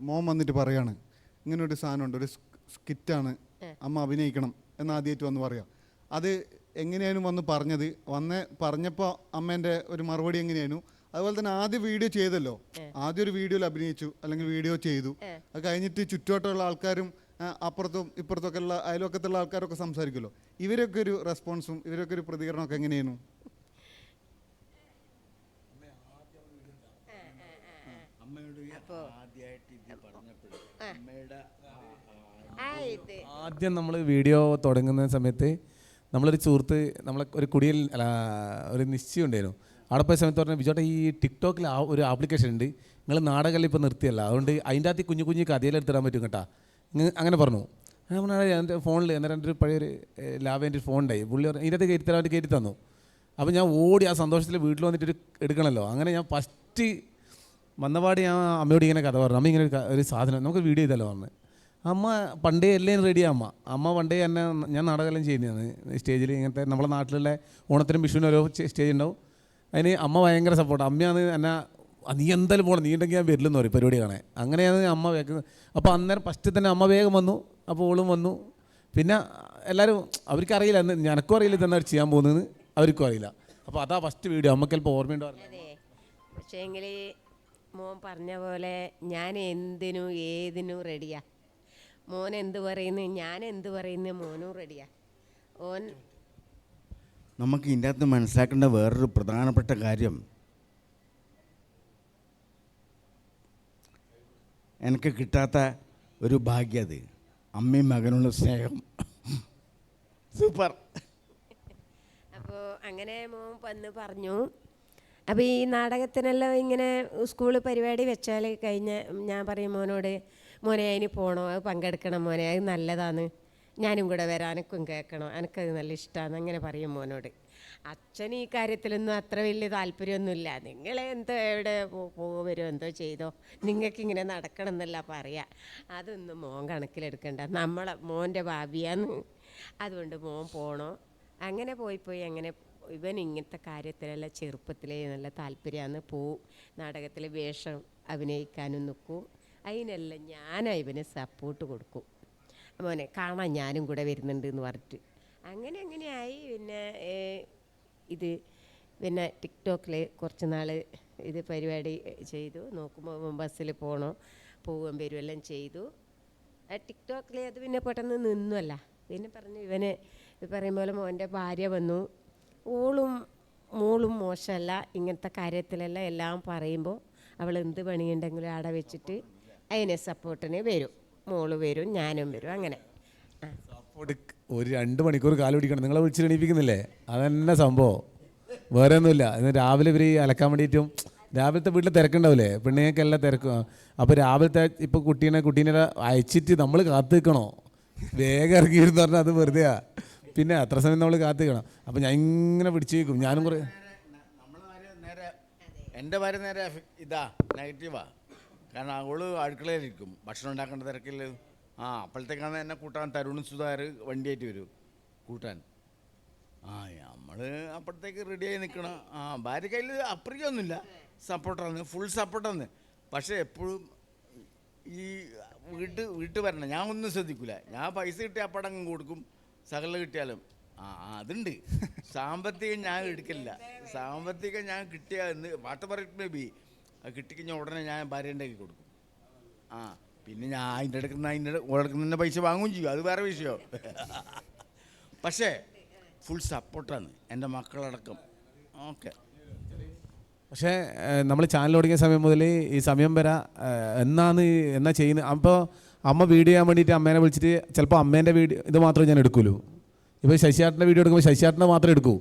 [SPEAKER 1] മോൻ വന്നിട്ട് പറയാണ് ഇങ്ങനൊരു സാധനമുണ്ട്, ഒരു സ്കിറ്റാണ്, അമ്മ അഭിനയിക്കണം എന്നാദ്യമായിട്ട് വന്ന് പറയാം. അത് എങ്ങനെയായിരുന്നു വന്ന് പറഞ്ഞപ്പോൾ അമ്മേൻ്റെ ഒരു മറുപടി എങ്ങനെയായിരുന്നു? അതുപോലെ തന്നെ ആദ്യം വീഡിയോ ചെയ്തല്ലോ, ആദ്യം ഒരു വീഡിയോയിൽ അഭിനയിച്ചു അല്ലെങ്കിൽ വീഡിയോ ചെയ്തു, അത് കഴിഞ്ഞിട്ട് ചുറ്റുവട്ടമുള്ള ആൾക്കാരും അപ്പുറത്തും ഇപ്പുറത്തൊക്കെ ഉള്ള അയൽവക്കത്തുള്ള ആൾക്കാരൊക്കെ സംസാരിക്കുമല്ലോ, ഇവരൊക്കെ ഒരു റെസ്പോൺസും ഇവരൊക്കെ ഒരു പ്രതികരണമൊക്കെ എങ്ങനെയായിരുന്നു?
[SPEAKER 2] ആദ്യം നമ്മൾ വീഡിയോ തുടങ്ങുന്ന സമയത്ത് നമ്മളൊരു സുഹൃത്ത് നമ്മളെ ഒരു കുടിയിൽ ഒരു നിശ്ചയം ഉണ്ടായിരുന്നു. അവിടെ പോയ സമയത്ത് പറഞ്ഞാൽ ബിജോട്ടെ ഈ ടിക്ടോക്കിൽ ഒരു ആപ്ലിക്കേഷൻ ഉണ്ട്, നിങ്ങൾ നാടകങ്ങളിൽ ഇപ്പോൾ നിർത്തിയല്ല, അതുകൊണ്ട് അതിൻ്റെ അകത്ത് കുഞ്ഞു കഥയിലെടുത്തിടാൻ പറ്റും കേട്ടാ, അങ്ങനെ പറഞ്ഞു. എൻ്റെ ഫോണിൽ അന്നേരം എൻ്റെ ഒരു പഴയൊരു ലാവേൻ്റെ ഫോൺ ഉണ്ടായി, പുള്ളി പറഞ്ഞു ഇതിൻ്റെ അകത്ത് കയറ്റി കയറ്റി തന്നു. അപ്പോൾ ഞാൻ ഓടി ആ സന്തോഷത്തിൽ വീട്ടിൽ വന്നിട്ട് എടുക്കണമല്ലോ. അങ്ങനെ ഞാൻ ഫസ്റ്റ് വന്നപാട് ഞാൻ അമ്മയോട് ഇങ്ങനെ കഥ പറഞ്ഞു, അമ്മ ഇങ്ങനെ ഒരു സാധനം നമുക്ക് വീഡിയോ ചെയ്തല്ലോ പറഞ്ഞു. അമ്മ പണ്ടേ എല്ലാം റെഡിയാണ്. അമ്മ പണ്ടേ എന്നെ ഞാൻ നാടകമെല്ലാം ചെയ്യുന്നതാണ് സ്റ്റേജിൽ. ഇങ്ങനത്തെ നമ്മളെ നാട്ടിലുള്ള ഓണത്തിനും വിഷുവിനും ഓരോ സ്റ്റേജ് ഉണ്ടാവും, അതിന് അമ്മ ഭയങ്കര സപ്പോർട്ട്. അമ്മയാണ് എന്നെ നീ എന്തായാലും പോകണം, നീ ഉണ്ടെങ്കിൽ ഞാൻ വരില്ലെന്ന് പറയും പരിപാടി കാണാൻ. അങ്ങനെയാണ് അമ്മ വേഗം. അപ്പോൾ അന്നേരം ഫസ്റ്റ് തന്നെ അമ്മ വേഗം വന്നു, അപ്പോൾ ഓളും വന്നു. പിന്നെ എല്ലാവരും അവർക്കറിയില്ല, എനക്കും അറിയില്ല തന്നെ അവർ ചെയ്യാൻ പോകുന്നത്, അവർക്കും അറിയില്ല. അപ്പോൾ അതാ ഫസ്റ്റ് വീഡിയോ അമ്മക്ക് ചിലപ്പോൾ ഓർമ്മയുണ്ടോ.
[SPEAKER 4] അതെ, പക്ഷേങ്കിൽ മോൻ പറഞ്ഞ പോലെ ഞാൻ എന്തിനും ഏതിനും റെഡിയാ. മോൻ എന്ത് പറയുന്നു, ഞാൻ എന്ത് പറയുന്നു, മോനും റെഡിയാ. ഓൻ
[SPEAKER 3] നമുക്ക് ഇതിൻ്റെ അകത്ത് മനസ്സിലാക്കേണ്ട വേറൊരു പ്രധാനപ്പെട്ട കാര്യം, എനിക്ക് കിട്ടാത്ത ഒരു ഭാഗ്യം, അത് അമ്മയും മകനുള്ള സ്നേഹം. സൂപ്പർ.
[SPEAKER 4] അപ്പോൾ അങ്ങനെ മോൻ വന്ന് പറഞ്ഞു. അപ്പോൾ ഈ നാടകത്തിനെല്ലാം ഇങ്ങനെ സ്കൂൾ പരിപാടി വെച്ചാൽ കഴിഞ്ഞ് ഞാൻ പറയും മോനോട്, മോനെ അതിന് പോകണോ, അത് പങ്കെടുക്കണം മോനെ, അത് നല്ലതാണ്, ഞാനും കൂടെ വരാം, എനിക്കും കേൾക്കണം, എനിക്കത് നല്ല ഇഷ്ടമാണ്, അങ്ങനെ പറയും മോനോട്. അച്ഛൻ ഈ കാര്യത്തിലൊന്നും അത്ര വലിയ താല്പര്യമൊന്നുമില്ല. നിങ്ങളെന്തോ എവിടെ വരുമോ എന്തോ ചെയ്തോ, നിങ്ങൾക്കിങ്ങനെ നടക്കണം എന്നല്ല പറയുക. അതൊന്നും മോൻ കണക്കിലെടുക്കണ്ട, നമ്മളെ മോൻ്റെ ഭാവിയാന്ന്. അതുകൊണ്ട് മോൻ പോകണോ. അങ്ങനെ പോയി അങ്ങനെ ഇവൻ ഇങ്ങനത്തെ കാര്യത്തിലെല്ലാം ചെറുപ്പത്തിലേ നല്ല താല്പര്യമാണ്. പോവും, നാടകത്തിൽ വേഷം അഭിനയിക്കാനും നിൽക്കും, അതിനെല്ലാം ഞാൻ ഇവന് സപ്പോർട്ട് കൊടുക്കും. മോനെ കാണാൻ ഞാനും കൂടെ വരുന്നുണ്ട് എന്ന് പറഞ്ഞിട്ട് അങ്ങനെയായി. പിന്നെ ഇത് പിന്നെ ടിക്ടോക്കിൽ കുറച്ച് നാൾ ഇത് പരിപാടി ചെയ്തു. നോക്കുമ്പോൾ ബസ്സിൽ പോവുകയും വരുമെല്ലാം ചെയ്തു. ടിക്ടോക്കിൽ അത് പിന്നെ പെട്ടെന്ന് നിന്നുമല്ല. പിന്നെ പറഞ്ഞു ഇവന് പറയും പോലെ മോൻ്റെ ഭാര്യ വന്നു, മോളും മോശമല്ല, ഇങ്ങനത്തെ കാര്യത്തിലെല്ലാം എല്ലാം പറയുമ്പോൾ അവൾ എന്ത് പണിയുണ്ടെങ്കിലും അവിടെ വെച്ചിട്ട് അതിനെ സപ്പോർട്ടിന് വരും. മോള് വരും, ഞാനും വരും. അങ്ങനെ
[SPEAKER 2] സപ്പോർട്ട് ഒരു 2 മണിക്കൂർ കാല് പിടിക്കണം. നിങ്ങളെ വിളിച്ച് എണീപ്പിക്കുന്നില്ലേ? അതന്നെ സംഭവം, വേറെ ഒന്നുമില്ല. ഇന്ന് രാവിലെ ഇവർ അലക്കാൻ വേണ്ടിയിട്ടും രാവിലത്തെ വീട്ടിൽ തിരക്കുണ്ടാവില്ലേ, പെണ്ണുങ്ങൾക്കെല്ലാം തിരക്കും. അപ്പോൾ രാവിലത്തെ ഇപ്പോൾ കുട്ടീനെ അയച്ചിട്ട് നമ്മൾ കാത്തു നിൽക്കണോ, വേഗം ഇറങ്ങിയിരുന്നു പറഞ്ഞാൽ അത് വെറുതെയാ. പിന്നെ അത്ര സമയം നമ്മൾ കാത്തു നിൽക്കണം. അപ്പോൾ ഞാൻ ഇങ്ങനെ പിടിച്ചു വയ്ക്കും. ഞാനും കുറേ
[SPEAKER 3] എൻ്റെ ഭാര്യ നേരെ ഇതാ നെഗറ്റീവാ. കാരണം അവള് അടുക്കളയിലിരിക്കും, ഭക്ഷണം ഉണ്ടാക്കേണ്ട തിരക്കിൽ. അപ്പോഴത്തേക്കാണ് എന്നെ കൂട്ടാൻ തരുണും സുധാകർ വണ്ടിയായിട്ട് വരും കൂട്ടാൻ. നമ്മൾ അപ്പോഴത്തേക്ക് റെഡിയായി നിൽക്കണം. ഭാര്യ കയ്യിൽ അപ്പുറക്കൊന്നുമില്ല, സപ്പോർട്ടാണ്, ഫുൾ സപ്പോർട്ടാണ്. പക്ഷേ എപ്പോഴും ഈ വീട്ട് വരണം. ഞാൻ ഒന്നും ശ്രദ്ധിക്കില്ല. ഞാൻ പൈസ കിട്ടിയ അപ്പടങ്ങ് കൊടുക്കും, സകല കിട്ടിയാലും. അതുണ്ട്. സാമ്പത്തികം ഞാൻ എടുക്കില്ല. സാമ്പത്തികം ഞാൻ കിട്ടിയ വാട്ട് പറയും ബേബി, അത് കിട്ടിക്കഴിഞ്ഞാൽ ഉടനെ ഞാൻ ഭാര്യൻ്റെ കയ്യിൽ കൊടുക്കും. പിന്നെ ഞാൻ അതിൻ്റെ ഇടക്കുന്ന പൈസ വാങ്ങുകയും ചെയ്യും, അത് വേറെ വിഷയം. പക്ഷേ ഫുൾ സപ്പോർട്ടാണ് എൻ്റെ മക്കളടക്കം. ഓക്കെ.
[SPEAKER 2] പക്ഷേ നമ്മൾ ചാനൽ തുടങ്ങിയ സമയം മുതൽ ഈ സമയം വരെ എന്നാ ചെയ്യുന്നത്. അപ്പോൾ അമ്മ വീഡിയോ ചെയ്യാൻ വേണ്ടിയിട്ട് അമ്മേനെ വിളിച്ചിട്ട് ചിലപ്പോൾ അമ്മേൻ്റെ വീഡിയോ ഇത് മാത്രമേ ഞാൻ എടുക്കുള്ളൂ. ഇപ്പോൾ ശശിയാട്ടൻ്റെ വീഡിയോ എടുക്കുമ്പോൾ ശശിയാട്ടനെ മാത്രമേ എടുക്കൂ,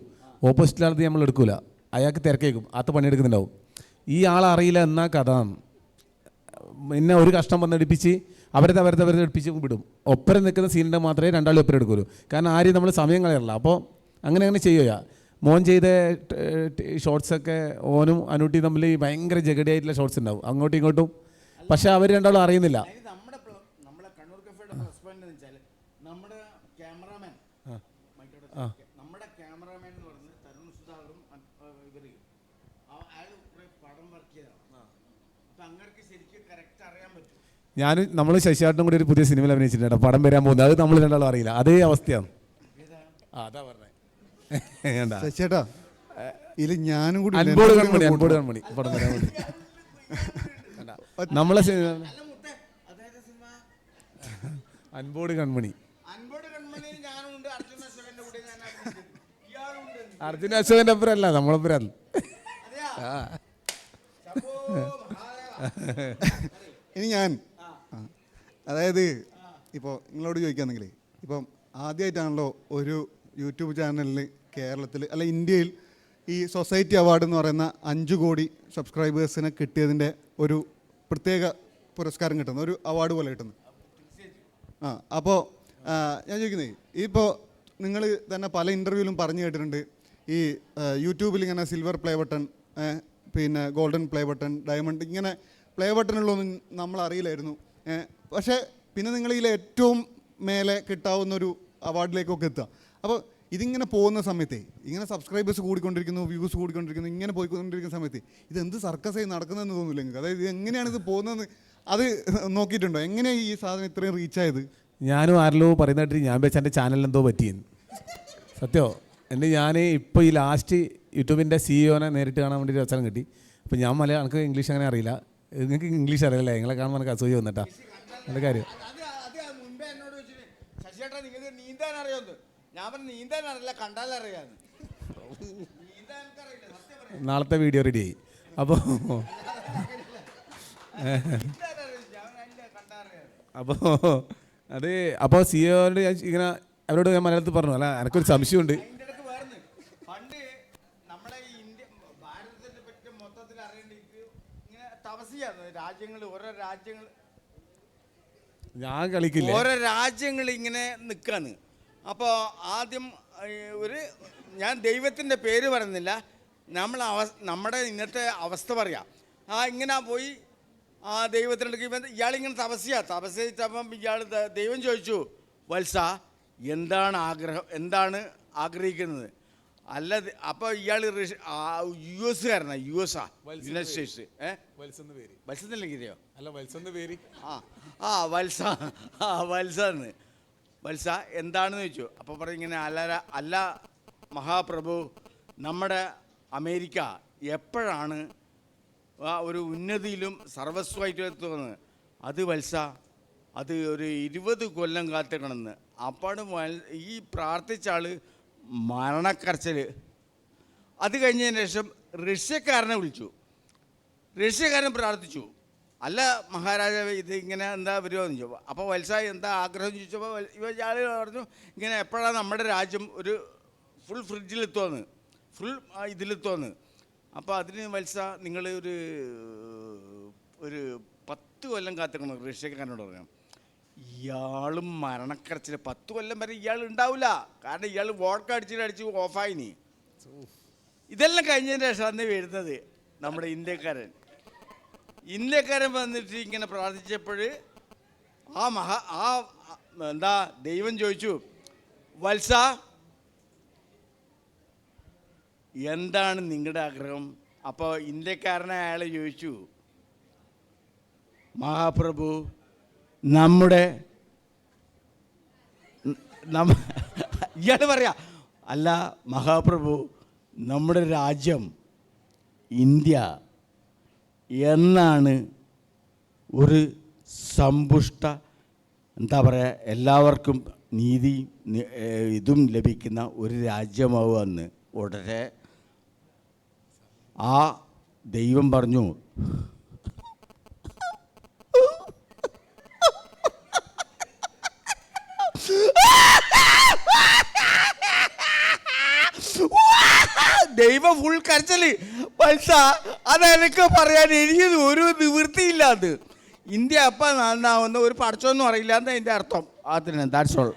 [SPEAKER 2] ഓപ്പോസിറ്റിലാണത് നമ്മൾ എടുക്കില്ല. അയാൾക്ക് തിരക്കേക്കും, അത് പണിയെടുക്കുന്നുണ്ടാവും. ഈ ആളറിയില്ല എന്നാ കഥ. പിന്നെ ഒരു കഷ്ടം വന്നെടുപ്പിച്ച് അവരത് എടുപ്പിച്ച് വിടും. ഒപ്പരം നിൽക്കുന്ന സീനിൻ്റെ മാത്രമേ രണ്ടാളും ഒപ്പരം എടുക്കുള്ളൂ. കാരണം ആരും നമ്മൾ സമയം കളയല്ല. അപ്പോൾ അങ്ങനെ ചെയ്യുക. മോൻ ചെയ്ത ഷോർട്സൊക്കെ ഓനും അനൂട്ടി തമ്മിൽ ഭയങ്കര ജഗടിയായിട്ടുള്ള ഷോർട്സ് ഉണ്ടാവും അങ്ങോട്ടും ഇങ്ങോട്ടും. പക്ഷെ അവർ രണ്ടാളും അറിയുന്നില്ല.
[SPEAKER 3] നമ്മുടെ കണ്ണൂർ കഫേയുടെ പ്ലസ് പോയിന്റ് എന്ന് വെച്ചാൽ നമ്മുടെ ക്യാമറാമാൻ എന്ന് പറയുന്നത് തരുൺ സുധാകറും ഇവർ അയാൾ പടം വർക്ക് ചെയ്തതാണ്. അപ്പം അങ്ങനെ ശരിക്കും കറക്റ്റ് അറിയാൻ പറ്റും.
[SPEAKER 2] നമ്മൾ ശശിയാട്ടനും കൂടി ഒരു പുതിയ സിനിമയിൽ അഭിനയിച്ചിട്ടുണ്ട്, പടം വരാൻ പോകുന്നത്. അത് നമ്മൾ രണ്ടാളും അറിയില്ല, അതേ അവസ്ഥയാണ്. അതാ പറഞ്ഞത്
[SPEAKER 1] ചേട്ടാ. ഇതിൽ ഞാനും കൂടി
[SPEAKER 2] അൻപോട് കൺമണി പടം വരാൻ വേണ്ടി നമ്മളെ അൻപോട് കൺമണി. അർജുന അശോകന്റെ ഒപ്പരം അല്ല, നമ്മളൊപ്പരം.
[SPEAKER 1] ഇനി ഞാൻ അതായത് ഇപ്പോൾ നിങ്ങളോട് ചോദിക്കുകയാണെങ്കിൽ, ഇപ്പം ആദ്യമായിട്ടാണല്ലോ ഒരു യൂട്യൂബ് ചാനലിൽ കേരളത്തിൽ അല്ല ഇന്ത്യയിൽ ഈ സൊസൈറ്റി അവാർഡ് എന്ന് പറയുന്ന 5 കോടി സബ്സ്ക്രൈബേഴ്സിന് കിട്ടിയതിൻ്റെ ഒരു പ്രത്യേക പുരസ്കാരം കിട്ടുന്ന ഒരു അവാർഡ് പോലെ കിട്ടുന്നു. അപ്പോൾ ഞാൻ ചോദിക്കുന്നത്, ഇപ്പോൾ നിങ്ങൾ തന്നെ പല ഇൻ്റർവ്യൂവിലും പറഞ്ഞു കേട്ടിട്ടുണ്ട് ഈ യൂട്യൂബിൽ ഇങ്ങനെ സിൽവർ പ്ലേ ബട്ടൺ, പിന്നെ ഗോൾഡൻ പ്ലേ ബട്ടൺ, ഡയമണ്ട്, ഇങ്ങനെ പ്ലേ ബട്ടണുള്ളതൊന്നും നമ്മൾ അറിയില്ലായിരുന്നു. പക്ഷേ പിന്നെ നിങ്ങൾ ഇതിൽ ഏറ്റവും മേലെ കിട്ടാവുന്നൊരു അവാർഡിലേക്കൊക്കെ എത്തുക. അപ്പോൾ ഇതിങ്ങനെ പോകുന്ന സമയത്തെ ഇങ്ങനെ സബ്സ്ക്രൈബേഴ്സ് കൂടിക്കൊണ്ടിരിക്കുന്നു, വ്യൂസ് കൂടിക്കൊണ്ടിരിക്കുന്നു, ഇങ്ങനെ പോയിക്കൊണ്ടിരിക്കുന്ന സമയത്ത് ഇതെന്ത് സർക്കസായി നടക്കുന്നതെന്ന് തോന്നില്ല നിങ്ങൾക്ക്? അതായത് എങ്ങനെയാണ് ഇത് പോകുന്നതെന്ന് അത് നോക്കിയിട്ടുണ്ടോ? എങ്ങനെയാണ് ഈ സാധനം ഇത്രയും റീച്ചായത്?
[SPEAKER 2] ഞാനും ആരല്ലോ പറയുന്നതായിട്ട് ഞാൻ വെച്ച എൻ്റെ ചാനലിൽ എന്തോ പറ്റിയെന്ന്. സത്യമോ? ഞാൻ ഇപ്പോൾ ഈ ലാസ്റ്റ് യൂട്യൂബിൻ്റെ സിഇഒനെ നേരിട്ട് കാണാൻ വേണ്ടി ഒരു അവസരം കിട്ടി. അപ്പോൾ ഞാൻ എനിക്ക് ഇംഗ്ലീഷ് അങ്ങനെ അറിയില്ല, നിങ്ങൾക്ക് ഇംഗ്ലീഷ് അറിയില്ലേ, നിങ്ങളെ കാണുമ്പോൾ എനിക്ക് അസൂയ വന്നിട്ടാ എൻ്റെ കാര്യം. നാളത്തെ വീഡിയോ റെഡിയായി. അപ്പോൾ അപ്പോൾ സിഇഒയോട് ഞാൻ ഇങ്ങനെ അവരോട് ഞാൻ മലയാളത്തിൽ പറഞ്ഞു, അല്ല എനിക്കൊരു സംശയമുണ്ട്. ഞാൻ കളിക്കില്ല,
[SPEAKER 3] ഓരോ രാജ്യങ്ങൾ ഇങ്ങനെ നിൽക്കാന്ന്. അപ്പോൾ ആദ്യം ഞാൻ ദൈവത്തിൻ്റെ പേര് പറയുന്നില്ല, നമ്മുടെ ഇന്നത്തെ അവസ്ഥ പറയാം. ഇങ്ങനെ പോയി ദൈവത്തിനടുക്ക് ഇയാളിങ്ങനെ തപസ്യച്ചപ്പം ഇയാൾ ദൈവം ചോദിച്ചു, വത്സ എന്താണ് ആഗ്രഹം, എന്താണ് ആഗ്രഹിക്കുന്നത്? അല്ല, അപ്പോൾ ഇയാൾ US-കാരനാ, USA, യുണൈറ്റഡ് സ്റ്റേറ്റ്സ്. വത്സന്നല്ലേ ഗിരിയോ?
[SPEAKER 2] അല്ല, വത്സന്ന് പേര്
[SPEAKER 3] വത്സന്ന്. വത്സ എന്താണെന്ന് ചോദിച്ചു. അപ്പോൾ പറയും ഇങ്ങനെ അല്ല മഹാപ്രഭു, നമ്മുടെ അമേരിക്ക എപ്പോഴാണ് ആ ഒരു ഉന്നതിയിലും സർവസ്വമായിട്ട് എത്തുന്നത്? അത് വത്സ, അത് ഒരു 20 കൊല്ലം കാത്തിക്കണമെന്ന്. അപ്പാണ് ഈ പ്രാർത്ഥിച്ച ആൾ മരണക്കരച്ചിൽ. അത് കഴിഞ്ഞതിന് ശേഷം റഷ്യക്കാരനെ വിളിച്ചു. റഷ്യക്കാരൻ പ്രാർത്ഥിച്ചു, അല്ല മഹാരാജാവ് ഇത് ഇങ്ങനെ എന്താ വരുമോയെന്ന് ചോദിച്ചു. അപ്പോൾ വത്സ എന്താ ആഗ്രഹം ചോദിച്ചപ്പോൾ ഇയാൾ പറഞ്ഞു ഇങ്ങനെ എപ്പോഴാണ് നമ്മുടെ രാജ്യം ഒരു ഫുൾ ഫ്രിഡ്ജിലെത്തുമെന്ന്, ഫുൾ ഇതിലെത്തുമെന്ന്. അപ്പോൾ അതിന് വത്സ നിങ്ങൾ ഒരു 10 കൊല്ലം കാത്തിക്കണം റഷ്യക്കാരനോട് പറഞ്ഞു. ഇയാളും മരണക്കരച്ചിൽ. 10 കൊല്ലം വരെ ഇയാൾ ഉണ്ടാവില്ല, കാരണം ഇയാൾ വോഡ്ക അടിച്ച് ഓഫായിനി. ഇതെല്ലാം കഴിഞ്ഞതിന് ശേഷം അന്ന് വരുന്നത് നമ്മുടെ ഇന്ത്യക്കാരൻ വന്നിട്ട് ഇങ്ങനെ പ്രാർത്ഥിച്ചപ്പോൾ എന്താ ദൈവം ചോദിച്ചു, വത്സ എന്താണ് നിങ്ങളുടെ ആഗ്രഹം? അപ്പോൾ ഇന്ത്യക്കാരനെ അയാൾ ചോദിച്ചു, മഹാപ്രഭു ഇയാൾ പറയാ, അല്ല മഹാപ്രഭു നമ്മുടെ രാജ്യം ഇന്ത്യ എന്നാണ് ഒരു സമ്പുഷ്ട എന്താ പറയുക എല്ലാവർക്കും നീതി ഇതും ലഭിക്കുന്ന ഒരു രാജ്യമാവുമെന്ന്. ഉടനെ ആ ദൈവം പറഞ്ഞു, ദൈവം ഫുൾ കരച്ചല്. പൈസ അതെനിക്ക് പറയാൻ എനിക്ക് ഒരു നിവൃത്തിയില്ല. അത് ഇന്ത്യ അപ്പം നന്നാവുന്ന ഒരു പഠിച്ചൊന്നും അറിയില്ല എന്ന് അതിൻ്റെ അർത്ഥം. അതിന് ദാറ്റ്സ് ഓൾ.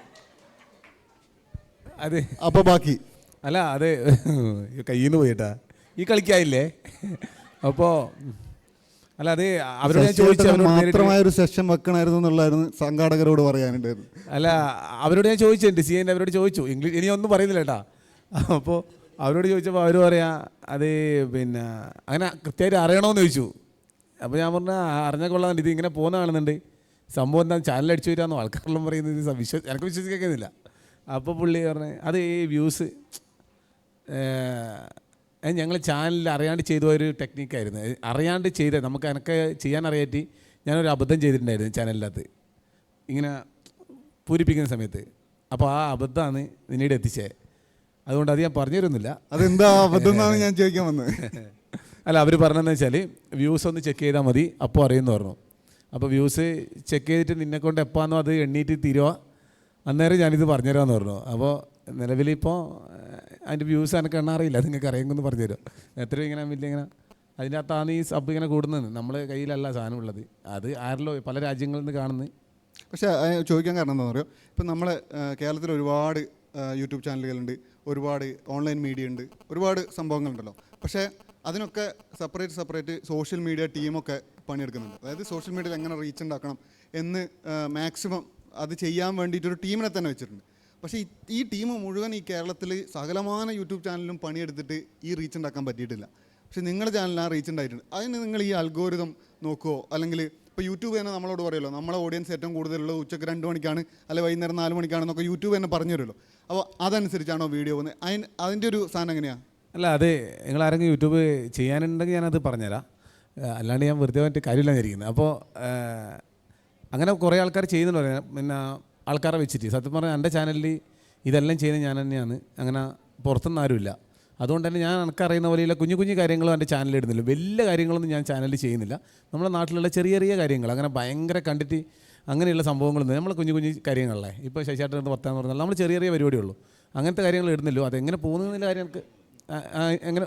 [SPEAKER 2] അതെ,
[SPEAKER 1] അപ്പോൾ ബാക്കി
[SPEAKER 2] അല്ല അത് കയ്യിൽ നിന്ന് പോയിട്ടാ ഈ കളിക്കായില്ലേ. അപ്പോൾ അല്ല അത് അവരോട് ഞാൻ ചോദിച്ചു,
[SPEAKER 1] മാത്രമായൊരു സെഷൻ വെക്കണമായിരുന്നു എന്നുള്ളതായിരുന്നു സംഘാടകരോട് പറയാനുണ്ടായിരുന്നു.
[SPEAKER 2] അല്ല അവരോട് ഞാൻ ചോദിച്ചിട്ടുണ്ട്, CN അവരോട് ചോദിച്ചു. ഇംഗ്ലീഷ് ഇനി ഒന്നും പറയുന്നില്ല കേട്ടാ. അപ്പോൾ അവരോട് ചോദിച്ചപ്പോൾ അവർ പറയാ അത് പിന്നെ അങ്ങനെ കൃത്യമായിട്ട് അറിയണമെന്ന് ചോദിച്ചു. അപ്പോൾ ഞാൻ പറഞ്ഞാൽ അറിഞ്ഞാൽ കൊള്ളാം, ഇത് ഇങ്ങനെ പോകുന്ന കാണുന്നുണ്ട്, സംഭവം എന്താ ചാനൽ അടിച്ചു വരാമെന്നോ ആൾക്കാരെല്ലാം പറയുന്നത് എനിക്ക് വിശ്വസിക്കുന്നില്ല. അപ്പോൾ പുള്ളി പറഞ്ഞ് അത് ഈ വ്യൂസ് ഞങ്ങൾ ചാനലിൽ അറിയാണ്ട് ചെയ്ത ഒരു ടെക്നിക്കായിരുന്നു. അറിയാണ്ട് ചെയ്ത എനിക്ക് ചെയ്യാൻ അറിയാറ്റി ഞാനൊരു അബദ്ധം ചെയ്തിട്ടുണ്ടായിരുന്നു ചാനലിനകത്ത് ഇങ്ങനെ പൂരിപ്പിക്കുന്ന സമയത്ത്. അപ്പോൾ ആ അബദ്ധമാണ് പിന്നീട് എത്തിച്ചേ. അതുകൊണ്ട് അത് ഞാൻ പറഞ്ഞു തരുന്നില്ല.
[SPEAKER 1] അതെന്താ അബദ്ധം എന്നാണ് ഞാൻ ചോദിക്കാൻ വന്നത്.
[SPEAKER 2] അല്ല അവർ പറഞ്ഞതെന്ന് വെച്ചാൽ വ്യൂസ് ഒന്ന് ചെക്ക് ചെയ്താൽ മതി, അപ്പോൾ അറിയുമെന്ന് പറഞ്ഞു. അപ്പോൾ വ്യൂസ് ചെക്ക് ചെയ്തിട്ട് നിന്നെക്കൊണ്ട് എപ്പാന്നോ അത് എണ്ണീറ്റ് തീരുക, അന്നേരം ഞാനിത് പറഞ്ഞുതരാമെന്ന് പറഞ്ഞു. അപ്പോൾ നിലവിലിപ്പോൾ അതിൻ്റെ വ്യൂസ് എനിക്ക് എണ്ണ അറിയില്ല, നിങ്ങൾക്ക് അറിയുമെന്ന് പറഞ്ഞു തരും. എത്ര ഇങ്ങനെ വലിയ ഇങ്ങനെ അതിൻ്റെ അകത്താണ് ഈ സബ് ഇങ്ങനെ കൂടുന്നത്. നമ്മുടെ കയ്യിലല്ല സാധനം ഉള്ളത്, അത് ആരല്ലോ പല രാജ്യങ്ങളിൽ നിന്ന് കാണുന്നത്.
[SPEAKER 1] പക്ഷേ ചോദിക്കാൻ കാരണം എന്താണെന്ന് പറയുക, ഇപ്പം നമ്മളെ കേരളത്തിൽ ഒരുപാട് യൂട്യൂബ് ചാനലുകളുണ്ട്, ഒരുപാട് ഓൺലൈൻ മീഡിയ ഉണ്ട്, ഒരുപാട് സംഭവങ്ങളുണ്ടല്ലോ. പക്ഷേ അതിനൊക്കെ സെപ്പറേറ്റ് സോഷ്യൽ മീഡിയ ടീമൊക്കെ പണിയെടുക്കുന്നുണ്ട്. അതായത് സോഷ്യൽ മീഡിയയിൽ എങ്ങനെ റീച്ച് ഉണ്ടാക്കണം എന്ന് മാക്സിമം അത് ചെയ്യാൻ വേണ്ടിയിട്ടൊരു ടീമിനെ തന്നെ വെച്ചിട്ടുണ്ട്. പക്ഷേ ഈ ടീം മുഴുവൻ ഈ കേരളത്തിൽ സകലമാന യൂട്യൂബ് ചാനലിലും പണിയെടുത്തിട്ട് ഈ റീച്ച് ഉണ്ടാക്കാൻ പറ്റിയിട്ടില്ല. പക്ഷേ നിങ്ങളുടെ ചാനലിൽ ആ റീച്ച് ഉണ്ടായിട്ടുണ്ട്. അതിന് നിങ്ങൾ ഈ അൽഗോരിതം നോക്കുമോ? അല്ലെങ്കിൽ ഇപ്പോൾ യൂട്യൂബ് തന്നെ നമ്മളോട് പറയുമല്ലോ, നമ്മളെ ഓഡിയൻസ് ഏറ്റവും കൂടുതലുള്ളത് ഉച്ചയ്ക്ക് 2 മണിക്കാണ്, അല്ലെങ്കിൽ വൈകുന്നേരം 4 മണിക്കാണെന്നൊക്കെ യൂട്യൂബ് തന്നെ പറഞ്ഞു തരുമല്ലോ. അപ്പോൾ അതനുസരിച്ചാണോ വീഡിയോ പോകുന്നത്? അതിൻ്റെ ഒരു സാധനം എങ്ങനെയാണ്?
[SPEAKER 2] അല്ല അത് നിങ്ങൾ ആരെങ്കിലും യൂട്യൂബ് ചെയ്യാനുണ്ടെങ്കിൽ ഞാനത് പറഞ്ഞുതരാം, അല്ലാണ്ട് ഞാൻ വെറുതെ മറ്റേ കാര്യമില്ല ഇരിക്കുന്നത്. അപ്പോൾ അങ്ങനെ കുറേ ആൾക്കാർ ചെയ്യുന്നുണ്ട് പറയാം, പിന്നെ ആൾക്കാരെ വെച്ചിട്ട്. സത്യം പറഞ്ഞാൽ എൻ്റെ ചാനലിൽ ഇതെല്ലാം ചെയ്യുന്നത് ഞാൻ തന്നെയാണ്, അങ്ങനെ പുറത്തുനിന്ന് ആരുമില്ല. അതുകൊണ്ട് തന്നെ ഞാൻ എനിക്കറിയുന്ന പോലെയുള്ള കുഞ്ഞു കുഞ്ഞു കാര്യങ്ങളും എൻ്റെ ചാനലിൽ ഇടുന്നില്ല. വലിയ കാര്യങ്ങളൊന്നും ഞാൻ ചാനലിൽ ചെയ്യുന്നില്ല. നമ്മുടെ നാട്ടിലുള്ള ചെറിയ ചെറിയ കാര്യങ്ങൾ, അങ്ങനെ ഭയങ്കര കണ്ടിട്ട് അങ്ങനെയുള്ള സംഭവങ്ങളൊന്നും നമ്മൾ കുഞ്ഞു കുഞ്ഞു കാര്യങ്ങളല്ലേ. ഇപ്പോൾ ശശിചേട്ടൻ വർത്താനം പറഞ്ഞാൽ നമ്മൾ ചെറിയ ചെറിയ പരിപാടിയുള്ളൂ, അങ്ങനത്തെ കാര്യങ്ങൾ ഇടുന്നില്ലോ. അതെങ്ങനെ പോകുന്നതിൻ്റെ കാര്യം എനിക്ക് എങ്ങനെ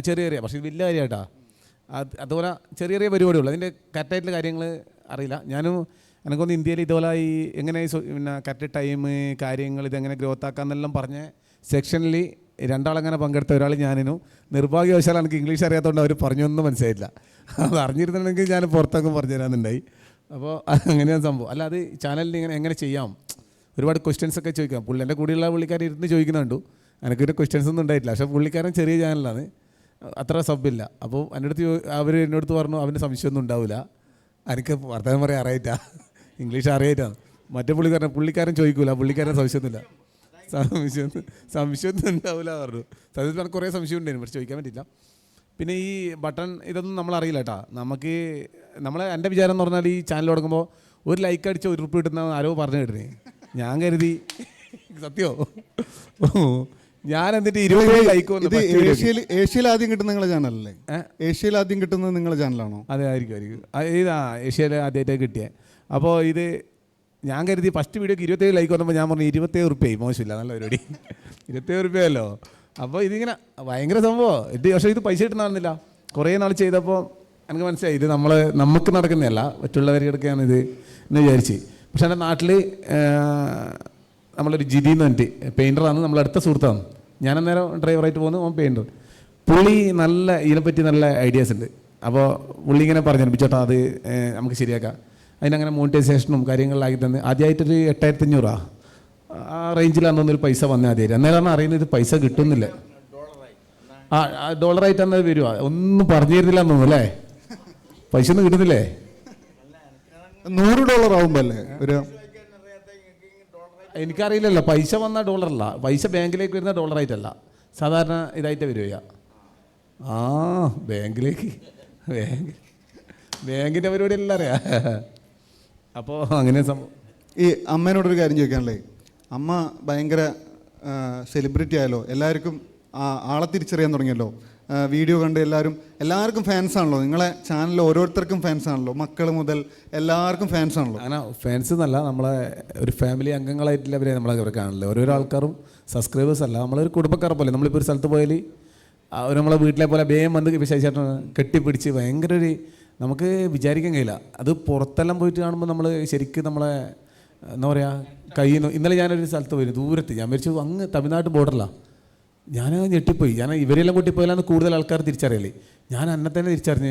[SPEAKER 2] ചെറിയ ചെറിയ, പക്ഷേ വലിയ കാര്യമായിട്ടാ. അതുപോലെ ചെറിയ ചെറിയ പരിപാടിയുള്ളൂ, അതിൻ്റെ കറക്റ്റായിട്ടുള്ള കാര്യങ്ങൾ അറിയില്ല. എനിക്കൊന്ന് ഇന്ത്യയിൽ ഇതുപോലെ ഈ എങ്ങനെ പിന്നെ കറക്റ്റ് ടൈം കാര്യങ്ങൾ ഇതെങ്ങനെ ഗ്രോത്ത് ആക്കാമെന്നെല്ലാം പറഞ്ഞ സെക്ഷനിൽ 2 ആളങ്ങനെ പങ്കെടുത്ത, ഒരാൾ ഞാനും. നിർഭാഗ്യവശാൽ എനിക്ക് ഇംഗ്ലീഷ് അറിയാത്തതുകൊണ്ട് അവർ പറഞ്ഞൊന്നും മനസ്സിലായില്ല. അത് അറിഞ്ഞിരുന്നുണ്ടെങ്കിൽ ഞാൻ പുറത്തൊക്കെ പറഞ്ഞു തരാമെന്നുണ്ടായി. അപ്പോൾ അങ്ങനെയാണ് സംഭവം. അല്ല അത് ചാനലിൽ എങ്ങനെ ചെയ്യാം, ഒരുപാട് ക്വസ്റ്റ്യൻസ് ഒക്കെ ചോദിക്കാം. എൻ്റെ കൂടെയുള്ള പുള്ളിക്കാരൻ ഇരുന്ന് ചോദിക്കുന്നുണ്ടു, എനിക്കൊരു ക്വസ്റ്റ്യൻസ് ഒന്നും ഉണ്ടായിട്ടില്ല. പക്ഷേ പുള്ളിക്കാരൻ ചെറിയ ചാനലാണ്, അത്ര സബ്ബില്ല. അപ്പോൾ എൻ്റെ അടുത്ത് അവർ എന്നോട് പറഞ്ഞു അവൻ്റെ സംശയമൊന്നും ഉണ്ടാവില്ല, എനിക്ക് വർത്തമാനം പറയാൻ അറിയായിട്ടാ, ഇംഗ്ലീഷ് അറിയായിട്ടാണ്. മറ്റേ പുള്ളിക്കാരൻ ചോദിക്കൂല, പുള്ളിക്കാരൻ സംശയമൊന്നുമില്ല, സംശയമൊന്നും ഉണ്ടാവില്ല പറഞ്ഞു. സത്യത്തിൽ എനിക്ക് കുറേ സംശയം ഉണ്ടായിരുന്നു, പക്ഷെ ചോദിക്കാൻ പറ്റില്ല. പിന്നെ ഈ ബട്ടൺ ഇതൊന്നും നമ്മളറിയില്ല കേട്ടാ. നമുക്ക് എൻ്റെ വിചാരം എന്ന് പറഞ്ഞാൽ ഈ ചാനൽ തുടങ്ങുമ്പോൾ ഒരു ലൈക്ക് അടിച്ച് ഒരു ഉറുപ്പ് കിട്ടുന്ന ആരോ പറഞ്ഞു കേട്ടിരുന്നേ. ഞാൻ കരുതി സത്യോ ഞാൻ എന്നിട്ട് 20 ലൈക്ക് വന്നു.
[SPEAKER 1] ഏഷ്യയിൽ ആദ്യം കിട്ടുന്ന നിങ്ങളുടെ ചാനലല്ലേ? ഏഷ്യയിൽ ആദ്യം കിട്ടുന്നത് നിങ്ങളുടെ ചാനലാണോ?
[SPEAKER 2] അതെ, ആയിരിക്കും. ഇതാ ഏഷ്യയിൽ ആദ്യമായിട്ടേ കിട്ടിയത്. അപ്പോൾ ഇത് ഞാൻ കരുതി ഫസ്റ്റ് വീഡിയോക്ക് 27 ലൈക്ക് വന്നപ്പോൾ ഞാൻ പറഞ്ഞു 27 ഉറുപ്പ്യായി, മോശമില്ല, നല്ല പരിപാടി, 27 ഉറുപ്പ്യല്ലോ. അപ്പോൾ ഇതിങ്ങനെ ഭയങ്കര സംഭവം. പക്ഷേ ഇത് പൈസ കിട്ടുന്നതാണെന്നില്ല. കുറേ നാൾ ചെയ്തപ്പോൾ എനിക്ക് മനസ്സിലായി ഇത് നമുക്ക് നടക്കുന്നതല്ല, മറ്റുള്ളവർക്ക് എടുക്കുകയാണ് ഇത് എന്ന് വിചാരിച്ച്. പക്ഷെ എൻ്റെ നാട്ടിൽ നമ്മളൊരു ജിതി എന്ന് പറഞ്ഞിട്ട് പെയിൻറ്ററാണ്, നമ്മളടുത്ത സുഹൃത്താണ്. ഞാനന്നേരം ഡ്രൈവറായിട്ട് പോകുന്നു, ഓൻ പെയിൻറ്റർ. പുള്ളി ഇതിനെപ്പറ്റി നല്ല ഐഡിയാസ് ഉണ്ട്. അപ്പോൾ പുള്ളി ഇങ്ങനെ പറഞ്ഞു, ബിച്ചോട്ടാ അത് നമുക്ക് ശരിയാക്കാം, അതിനങ്ങനെ മോണിറ്റൈസേഷനും കാര്യങ്ങളിലാക്കി തന്നെ. ആദ്യമായിട്ടൊരു 8500 ആ റേഞ്ചിലാണെന്നൊരു പൈസ വന്നാൽ ആദ്യമായിട്ട്. അന്നേരമാണ് അറിയുന്നത് ഇത് പൈസ കിട്ടുന്നില്ല. ഡോളറായിട്ട് തന്നെ വരുവാ, ഒന്നും പറഞ്ഞു തരുന്നില്ല എന്ന് തോന്നുന്നു അല്ലേ? പൈസ ഒന്നും കിട്ടുന്നില്ലേ?
[SPEAKER 1] $100 ആവുമ്പോൾ അല്ലേ ഒരു?
[SPEAKER 2] എനിക്കറിയില്ലല്ലോ, പൈസ വന്ന ഡോളറല്ല, പൈസ ബാങ്കിലേക്ക് വരുന്ന ഡോളറായിട്ടല്ല, സാധാരണ ഇതായിട്ട് വരിക. ബാങ്കിൻ്റെ പരിപാടി എല്ലാം അറിയാം. അപ്പോൾ അങ്ങനെ
[SPEAKER 1] ഈ അമ്മേനോടൊരു കാര്യം ചോദിക്കാനല്ലേ, അമ്മ ഭയങ്കര സെലിബ്രിറ്റി ആയല്ലോ, എല്ലാവർക്കും ആളെ തിരിച്ചറിയാൻ തുടങ്ങിയല്ലോ, വീഡിയോ കണ്ട് എല്ലാവർക്കും ഫാൻസാണല്ലോ, നിങ്ങളെ ചാനലിൽ ഓരോരുത്തർക്കും ഫാൻസാണല്ലോ, മക്കൾ മുതൽ എല്ലാവർക്കും ഫാൻസാണല്ലോ.
[SPEAKER 2] അങ്ങനെ ഫാൻസ് എന്നല്ല, നമ്മളെ ഒരു ഫാമിലി അംഗങ്ങളായിട്ടുള്ളവരെ നമ്മളെ കാണില്ല. ഓരോരോ ആൾക്കാരും സബ്സ്ക്രൈബേഴ്സ് അല്ല, നമ്മളൊരു കുടുംബക്കാരെ പോലെ. നമ്മളിപ്പോൾ ഒരു സ്ഥലത്ത് പോയാൽ അവർ നമ്മളെ വീട്ടിലെ പോലെ വേഗം വന്ന് വിശേഷം കെട്ടിപ്പിടിച്ച് ഭയങ്കര ഒരു നമുക്ക് വിചാരിക്കാൻ കഴിയില്ല. അത് പുറത്തെല്ലാം പോയിട്ട് കാണുമ്പോൾ നമ്മൾ ശരിക്കും നമ്മളെ എന്താ പറയുക കയ്യിൽ നിന്ന്. ഇന്നലെ ഞാനൊരു സ്ഥലത്ത് പോയിരുന്നു, ദൂരത്ത്, ഞാൻ വിചാരിച്ചു അങ്ങ് തമിഴ്നാട് ബോർഡറിലാണ്. ഞാൻ ഞെട്ടിപ്പോയി. ഇവരെല്ലാം കൂട്ടിപ്പോയാലാണ് കൂടുതൽ ആൾക്കാർ തിരിച്ചറിയല്ലേ. ഞാൻ എന്നെ തന്നെ തിരിച്ചറിഞ്ഞു.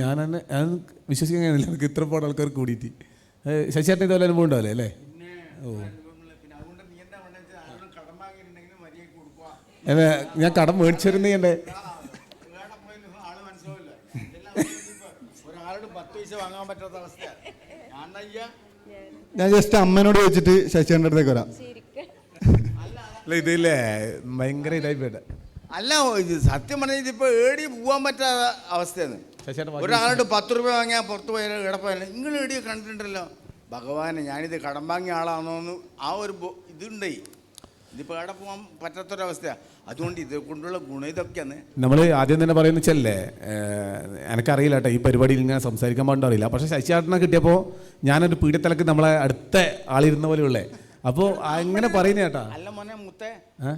[SPEAKER 2] ഞാൻ വിശ്വസിക്കാൻ കഴിയുന്നില്ല, എനിക്ക് ഇത്ര പാട് ആൾക്കാർ കൂടിയിട്ട്. ശശിയേട്ടൻ ഇതുപോലെ അനുഭവം ഉണ്ടാവില്ലേ അല്ലേ? ഞാൻ കടം മേടിച്ചിരുന്നു. എൻ്റെ
[SPEAKER 1] ഞാൻ ജസ്റ്റ് അമ്മേനോട് ചോദിച്ചിട്ട് ശശിയേട്ടൻ്റെ അടുത്തേക്ക് വരാം.
[SPEAKER 2] അല്ല ഇതില്ലേ ഭയങ്കര ഇതായി പോയിട്ട്.
[SPEAKER 3] അല്ല, ഇത് സത്യം പറഞ്ഞാൽ ഇതിപ്പോൾ ഏടി പോകാൻ പറ്റാത്ത അവസ്ഥയാണ്. ഒരാളോട് 10 രൂപ വാങ്ങിയാൽ പുറത്ത് പോയാലും ഇവിടെ പോയാലും നിങ്ങൾ ഏടിയോ കണ്ടിട്ടുണ്ടല്ലോ. ഭഗവാനെ, ഞാനിത് കടം വാങ്ങിയ ആളാണോന്ന് ആ ഒരു ഇതുണ്ടായി. ഇതിപ്പോൾ എവിടെ പോകാൻ പറ്റാത്തൊരവസ്ഥയാണ്. അതുകൊണ്ട് ഇത് കൊണ്ടുള്ള ഗുണം ഇതൊക്കെയാണ്.
[SPEAKER 2] നമ്മൾ ആദ്യം തന്നെ പറയുന്ന വെച്ചല്ലേ, എനിക്കറിയില്ല കേട്ടോ ഈ പരിപാടിയിൽ ഇങ്ങനെ സംസാരിക്കാൻ പാടില്ല. പക്ഷേ ശശിയേട്ടനെ കിട്ടിയപ്പോൾ ഞാനൊരു പീഡിയത്തിലക്ക് നമ്മളെ അടുത്ത ആളിരുന്ന പോലെയുള്ളേ. അപ്പോൾ അങ്ങനെ പറയുന്ന കേട്ടാ.
[SPEAKER 3] അല്ല മോനെ മുത്തേ,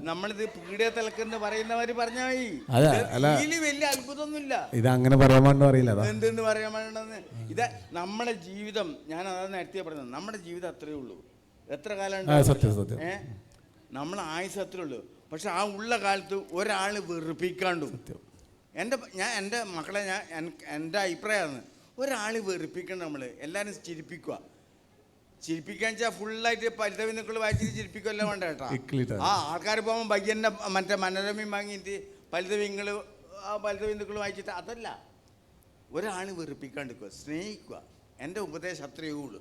[SPEAKER 3] നമ്മളിത് പീഡിയത്തിലക്കെന്ന് പറയുന്നവര് പറഞ്ഞാൽ വലിയ അത്ഭുതമൊന്നുമില്ല.
[SPEAKER 2] ഇത് അങ്ങനെ പറയാൻ വേണ്ടോ അറിയില്ല.
[SPEAKER 3] എന്തെന്ന് പറയാൻ വേണ്ടെന്ന്. ഇത് നമ്മുടെ ജീവിതം, ഞാൻ അതാണ് നേരത്തെ പറഞ്ഞത്, നമ്മുടെ ജീവിതം അത്രയേ ഉള്ളൂ. എത്ര കാലം
[SPEAKER 2] സത്യം
[SPEAKER 3] നമ്മൾ ആയുസ് അത്രേ ഉള്ളൂ. പക്ഷെ ആ ഉള്ള കാലത്ത് ഒരാൾ വെറുപ്പിക്കാണ്ടു. എൻ്റെ മക്കളെ എൻ്റെ അഭിപ്രായമാണ്, ഒരാൾ വെറുപ്പിക്കണം. നമ്മൾ എല്ലാവരും ചിരിപ്പിക്കാൻ വെച്ചാൽ ഫുള്ളായിട്ട് പരിതവിന്നുക്കൾ വായിച്ചിട്ട് ചിരിപ്പിക്കുമല്ലോ വേണ്ട കേട്ടോ. ആൾക്കാർ പോകുമ്പോൾ ബയ്യൻ്റെ മറ്റേ മനോരമയും വാങ്ങിയിട്ട് പരിതവിന്നുക്കൾ വായിച്ചിട്ട് അതല്ല, ഒരാൾ വെറുപ്പിക്കാണ്ടിരിക്കുക, സ്നേഹിക്കുക. എൻ്റെ ഉപദേശം അത്രയേ ഉള്ളൂ.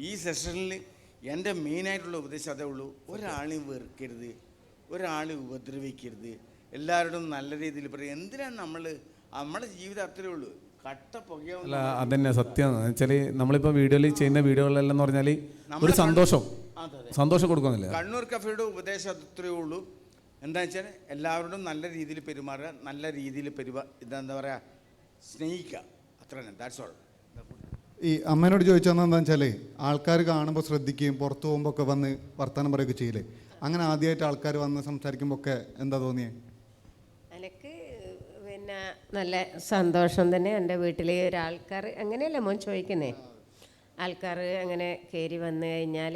[SPEAKER 3] ഈ സെഷനിൽ എൻ്റെ മെയിനായിട്ടുള്ള ഉപദേശം അതേ ഉള്ളൂ. ഒരാളെയും വെറുക്കരുത്, ഒരാളെ ഉപദ്രവിക്കരുത്, എല്ലാവരോടും നല്ല രീതിയിൽ പറയും. എന്തിനാണ് നമ്മുടെ ജീവിതം അത്രയേ ഉള്ളൂ. കട്ട പുകയോ
[SPEAKER 2] അല്ല, അതന്നെ സത്യം. വെച്ചാൽ നമ്മളിപ്പോൾ വീഡിയോയിൽ ചെയ്യുന്ന വീഡിയോകളെല്ലാം എന്ന് പറഞ്ഞാൽ ഒരു സന്തോഷം കൊടുക്കുന്നില്ല.
[SPEAKER 3] കണ്ണൂർ കഫേയുടെ ഉപദേശം അത്രയേ ഉള്ളൂ. എന്താ വെച്ചാൽ എല്ലാവരോടും നല്ല രീതിയിൽ പെരുമാറുക, നല്ല രീതിയിൽ ഇതെന്താ പറയുക, സ്നേഹിക്കുക, അത്ര തന്നെ. That's all.
[SPEAKER 1] ഈ അമ്മേനോട് ചോദിച്ചാൽ എന്താണെന്ന് വെച്ചാൽ ആൾക്കാർ കാണുമ്പോൾ ശ്രദ്ധിക്കുകയും പുറത്ത് പോകുമ്പോൾ ഒക്കെ വന്ന് വർത്തമാനം പറയുകയൊക്കെ ചെയ്യില്ലേ? അങ്ങനെ ആദ്യമായിട്ട് ആൾക്കാർ വന്ന് സംസാരിക്കുമ്പോൾ ഒക്കെ എന്താ തോന്നിയേ?
[SPEAKER 4] എനിക്ക് പിന്നെ നല്ല സന്തോഷം തന്നെ. എൻ്റെ വീട്ടിൽ ഒരാൾക്കാർ അങ്ങനെയല്ല മോൻ ചോദിക്കുന്നേ, ആൾക്കാർ അങ്ങനെ കയറി വന്നു കഴിഞ്ഞാൽ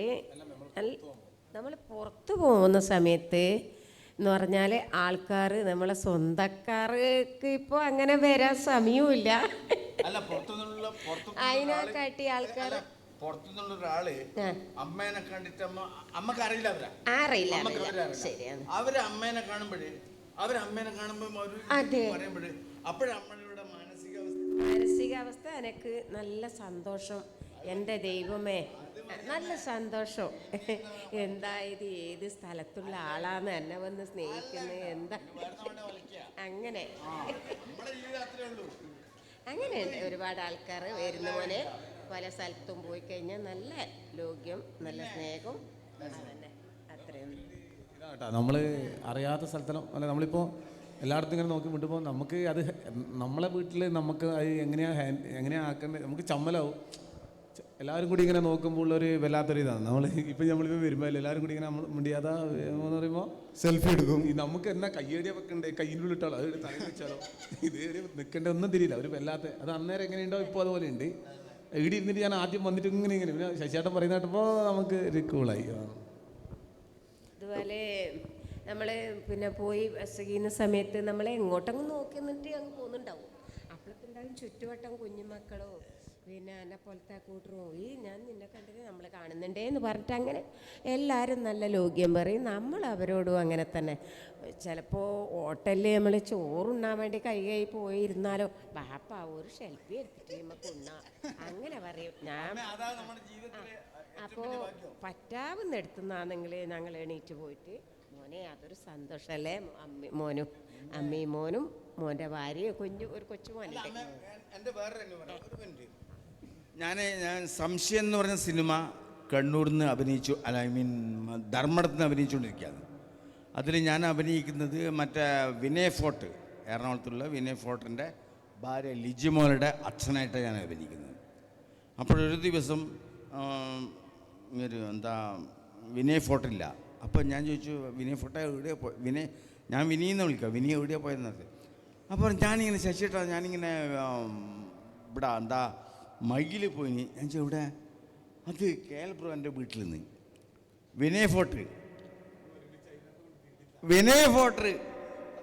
[SPEAKER 4] നമ്മൾ പുറത്ത് പോകുന്ന സമയത്ത് എന്ന് പറഞ്ഞാൽ ആൾക്കാർ നമ്മളെ സ്വന്തക്കാർക്ക് ഇപ്പോൾ അങ്ങനെ വരാൻ സമയവുമില്ല. അതിനെക്കാട്ടി ആൾക്കാർ
[SPEAKER 3] പുറത്തുനിന്നുള്ള ഒരാള് അമ്മേനെ കണ്ടിട്ട് അമ്മക്ക് അറിയില്ല,
[SPEAKER 4] അറിയില്ല. ശരിയാണ്.
[SPEAKER 3] അമ്മേനെ കാണുമ്പോഴേ പറയുമ്പോഴേ അപ്പോഴമ്മയുടെ മാനസികാവസ്ഥ
[SPEAKER 4] എനിക്ക് നല്ല സന്തോഷം. എൻ്റെ ദൈവമേ, നല്ല സന്തോഷം. എന്താ ഇത്, ഏത് സ്ഥലത്തുള്ള ആളാന്ന് എന്നെ വന്ന് സ്നേഹിക്കുന്നത്, എന്താ അങ്ങനെ അങ്ങനെ ഒരുപാട് ആൾക്കാർ വരുന്ന പോലെ പല സ്ഥലത്തും പോയി കഴിഞ്ഞാൽ നല്ല ലോക്യം, നല്ല സ്നേഹം, അതന്നെ അത്രയും.
[SPEAKER 2] ഇതാട്ടാ നമ്മൾ അറിയാത്ത സ്ഥലത്തെല്ലാം അല്ല, നമ്മളിപ്പോൾ എല്ലായിടത്തും ഇങ്ങനെ നോക്കി വിട്ടുമ്പോൾ നമുക്ക് അത് നമ്മളെ വീട്ടിൽ നമുക്ക് അത് എങ്ങനെയാണ് ആക്കേണ്ടത് നമുക്ക് ചമ്മലാവും. എല്ലാവരും കൂടി ഇങ്ങനെ നോക്കുമ്പോൾ ഉള്ളൊരു വല്ലാത്തൊരു ഇതാണ്. നമ്മളിപ്പോൾ വരുമ്പോൾ എല്ലാവരും കൂടി ഇങ്ങനെ നമ്മൾ മുണ്ടിയാതാ എന്ന് പറയുമ്പോൾ
[SPEAKER 1] സെൽഫി എടുക്കും.
[SPEAKER 2] ഈ നമുക്ക് എന്നാ കയ്യടിയ വെക്കണ്ടേ, കയ്യിനുള്ളിൽ ഇട്ടാലോ, അത് തലയിൽ വെച്ചാലോ, ഇത് നിൽക്കേണ്ട ഒന്നും തിരിയില്ല. ഒരു വല്ലാത്ത അത് അന്നേരം എങ്ങനെയുണ്ടോ ഇപ്പോൾ അതുപോലെ ഉണ്ട്. ഇവിടെ ഇരുന്നിട്ട് ഞാൻ ആദ്യം വന്നിട്ട് ഇങ്ങനെ പിന്നെ ശശിയേട്ടൻ പറയുന്ന കേട്ടപ്പോൾ നമുക്ക് ഒരു കൂളായി.
[SPEAKER 4] അതുപോലെ നമ്മൾ പിന്നെ പോയി ബസ് ചെയ്യുന്ന സമയത്ത് നമ്മൾ എങ്ങോട്ടങ്ങ് നോക്കി നിന്നിട്ട് അങ്ങ് പോകുന്നുണ്ടാവും. അപ്പോഴത്തുണ്ടാവും ചുറ്റുവട്ടം കുഞ്ഞുമക്കളോ പിന്നെ എന്നെ പോലത്തെ കൂട്ടറോ, ഈ ഞാൻ നിന്നെ കണ്ടിട്ട് നമ്മൾ കാണുന്നുണ്ടേ എന്ന് പറഞ്ഞിട്ട് അങ്ങനെ എല്ലാവരും നല്ല ലോക്യം പറയും. നമ്മൾ അവരോടും അങ്ങനെ തന്നെ. ചിലപ്പോൾ ഹോട്ടലിൽ നമ്മൾ ചോറുണ്ണാൻ വേണ്ടി കൈ പോയിരുന്നാലോ, ബാപ്പ ഒരു ഷെൽഫി എടുത്തിട്ട് നമുക്ക് ഉണ്ണാം അങ്ങനെ പറയും. ഞാൻ അപ്പോൾ പറ്റാവുന്ന എടുത്തുനിന്നാണെങ്കിൽ ഞങ്ങൾ എണീറ്റ് പോയിട്ട്, മോനെ അതൊരു സന്തോഷമല്ലേ മോനും അമ്മയും മോനും മോൻ്റെ ഭാര്യയും ഒരു കൊച്ചു മോനുണ്ട്.
[SPEAKER 3] എൻ്റെ വേറെ ഞാൻ സംശയം എന്ന് പറഞ്ഞ സിനിമ കണ്ണൂരിൽ നിന്ന് അഭിനയിച്ചു, അല്ല ഐ മീൻ ധർമ്മടത്ത് നിന്ന് അഭിനയിച്ചുകൊണ്ടിരിക്കുകയാണ്. അതിൽ ഞാൻ അഭിനയിക്കുന്നത് മറ്റേ വിനയ് ഫോർട്ട്, എറണാകുളത്തുള്ള വിനയ് ഫോർട്ടിൻ്റെ ഭാര്യ ലിജിമോളുടെ അച്ഛനായിട്ടാണ് ഞാൻ അഭിനയിക്കുന്നത്. അപ്പോഴൊരു ദിവസം വിനയ് ഫോർട്ടില്ല. അപ്പോൾ ഞാൻ ചോദിച്ചു, വിനയ് ഫോർട്ട് എവിടെയാണ് പോയി? ഞാൻ വിനീന്ന് വിളിക്കാം, വിനി എവിടെയാണ് പോയെന്നത്. അപ്പോൾ ഞാനിങ്ങനെ ശശിയേട്ടാ ഞാനിങ്ങനെ ഇവിടെ മൈയിൽ പോയി. ഞാൻ ചോദിച്ചു എവിടെ? അത് കേൽബ്രോ എൻ്റെ വീട്ടിൽ നിന്ന് വിനയ് ഫോർട്ട്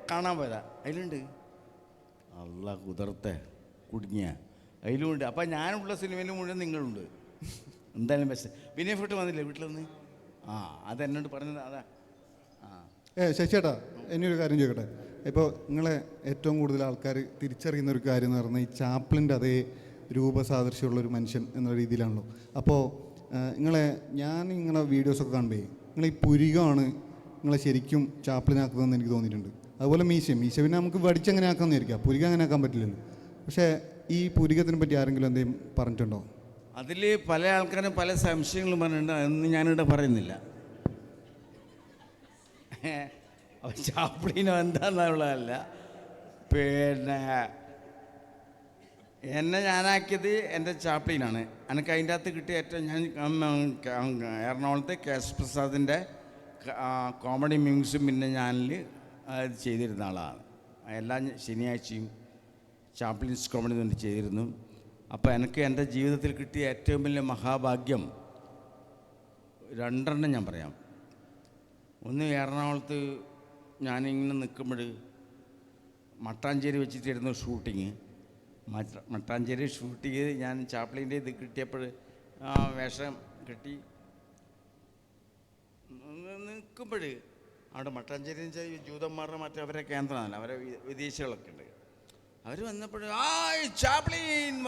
[SPEAKER 3] കാണാൻ പോയതാ. അതിലുണ്ട് അല്ല കുതിർത്തെ കുടുങ്ങിയ അതിലുമുണ്ട്. അപ്പം ഞാനുള്ള സിനിമയിലും മുഴുവൻ നിങ്ങളുണ്ട്. എന്തായാലും ബെസ്റ്റ്. വിനയ് ഫോർട്ട് വന്നില്ലേ വീട്ടിൽ നിന്ന്? അതെന്നോട് പറഞ്ഞത് അതാ.
[SPEAKER 1] ശശിയേട്ടാ എന്നൊരു കാര്യം ചോദിക്കട്ടെ. ഇപ്പോൾ നിങ്ങളെ ഏറ്റവും കൂടുതൽ ആൾക്കാർ തിരിച്ചറിയുന്ന ഒരു കാര്യം എന്ന് പറഞ്ഞാൽ ഈ ചാപ്ലിൻ്റെ അതേ രൂപസാദൃശ്യമുള്ളൊരു മനുഷ്യൻ എന്ന രീതിയിലാണല്ലോ. അപ്പോൾ ഞാൻ നിങ്ങളെ വീഡിയോസൊക്കെ കാണുമ്പോൾ നിങ്ങൾ ഈ പുരികമാണ് നിങ്ങളെ ശരിക്കും ചാപ്ലിനാക്കുന്നതെന്ന് എനിക്ക് തോന്നിയിട്ടുണ്ട്. അതുപോലെ മീശ പിന്നെ നമുക്ക് വടിച്ചങ്ങനെ ആക്കാമെന്ന് വിചാരിക്കാം, പുരിക അങ്ങനെ ആക്കാൻ പറ്റില്ലല്ലോ. പക്ഷേ ഈ പുരികത്തിനെ പറ്റി ആരെങ്കിലും എന്തെങ്കിലും പറഞ്ഞിട്ടുണ്ടോ?
[SPEAKER 3] അതിൽ പല ആൾക്കാരും പല സംശയങ്ങളും പറഞ്ഞിട്ടുണ്ട്. അതൊന്നും ഞാനിവിടെ പറയുന്നില്ല. ചാപ്ലിനോ എന്താന്നുള്ളതല്ല. പിന്നെ എന്നെ ഞാനാക്കിയത് എൻ്റെ ചാപ്ലിനാണ്. എനിക്ക് അതിൻ്റെ അകത്ത് കിട്ടിയ ഏറ്റവും ഞാൻ എറണാകുളത്തെ കെ.എസ്. പ്രസാദിൻ്റെ കോമഡി മ്യൂസിയം പിന്നെ ചാനലിൽ അത് ചെയ്തിരുന്ന ആളാണ്. എല്ലാ ശനിയാഴ്ചയും ചാപ്ലിൻസ് കോമഡി കൊണ്ട് ചെയ്തിരുന്നു. അപ്പോൾ എനിക്ക് എൻ്റെ ജീവിതത്തിൽ കിട്ടിയ ഏറ്റവും വലിയ മഹാഭാഗ്യം രണ്ടെണ്ണം ഞാൻ പറയാം. ഒന്ന്, എറണാകുളത്ത് ഞാനിങ്ങനെ നിൽക്കുമ്പോൾ മട്ടാഞ്ചേരി വെച്ചിട്ടായിരുന്നു ഷൂട്ടിങ്. മട്ടാഞ്ചേരി ഷൂട്ട് ചെയ്ത് ഞാൻ ചാപ്ലിൻ്റെ ഇത് കിട്ടിയപ്പോൾ വേഷം കിട്ടി നിൽക്കുമ്പോൾ അവിടെ മട്ടാഞ്ചേരി എന്ന് വെച്ചാൽ ജൂതന്മാരുടെ മറ്റേ അവരെ കേന്ദ്രമല്ല, അവരെ വിദേശികളൊക്കെ ഉണ്ട്. അവർ വന്നപ്പോൾ ചാപ്ലിൻ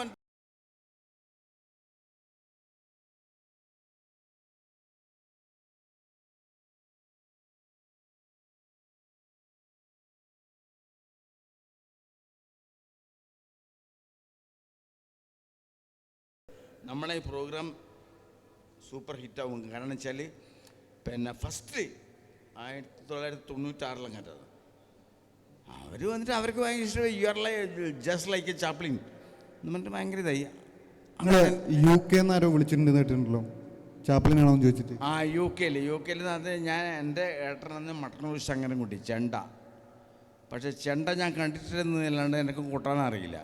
[SPEAKER 3] നമ്മളെ ഈ പ്രോഗ്രാം സൂപ്പർ ഹിറ്റാവും. കാരണം വെച്ചാൽ പിന്നെ ഫസ്റ്റ് 1996 കണ്ടത്. അവർ വന്നിട്ട് അവർക്ക് ഭയങ്കര ഇഷ്ടമായി. You are just like a chaplain എന്ന് പറഞ്ഞിട്ട് ഭയങ്കര ഇതായി.
[SPEAKER 1] അങ്ങനെ UK ആരോ വിളിച്ചിട്ടുണ്ടെന്ന് കേട്ടിട്ടുണ്ടല്ലോ, ചാപ്ലിനാണോ എന്ന് ചോദിച്ചിട്ട്.
[SPEAKER 3] യു കെയിൽ അത് ഞാൻ എൻ്റെ ഏട്ടനെന്ന് മട്ടന്നൂർ ശങ്കരൻകുട്ടി ചെണ്ട. പക്ഷേ ചെണ്ട ഞാൻ കണ്ടിട്ടില്ലെന്നല്ലാണ്ട് എനിക്ക് കൂട്ടാൻ അറിയില്ല.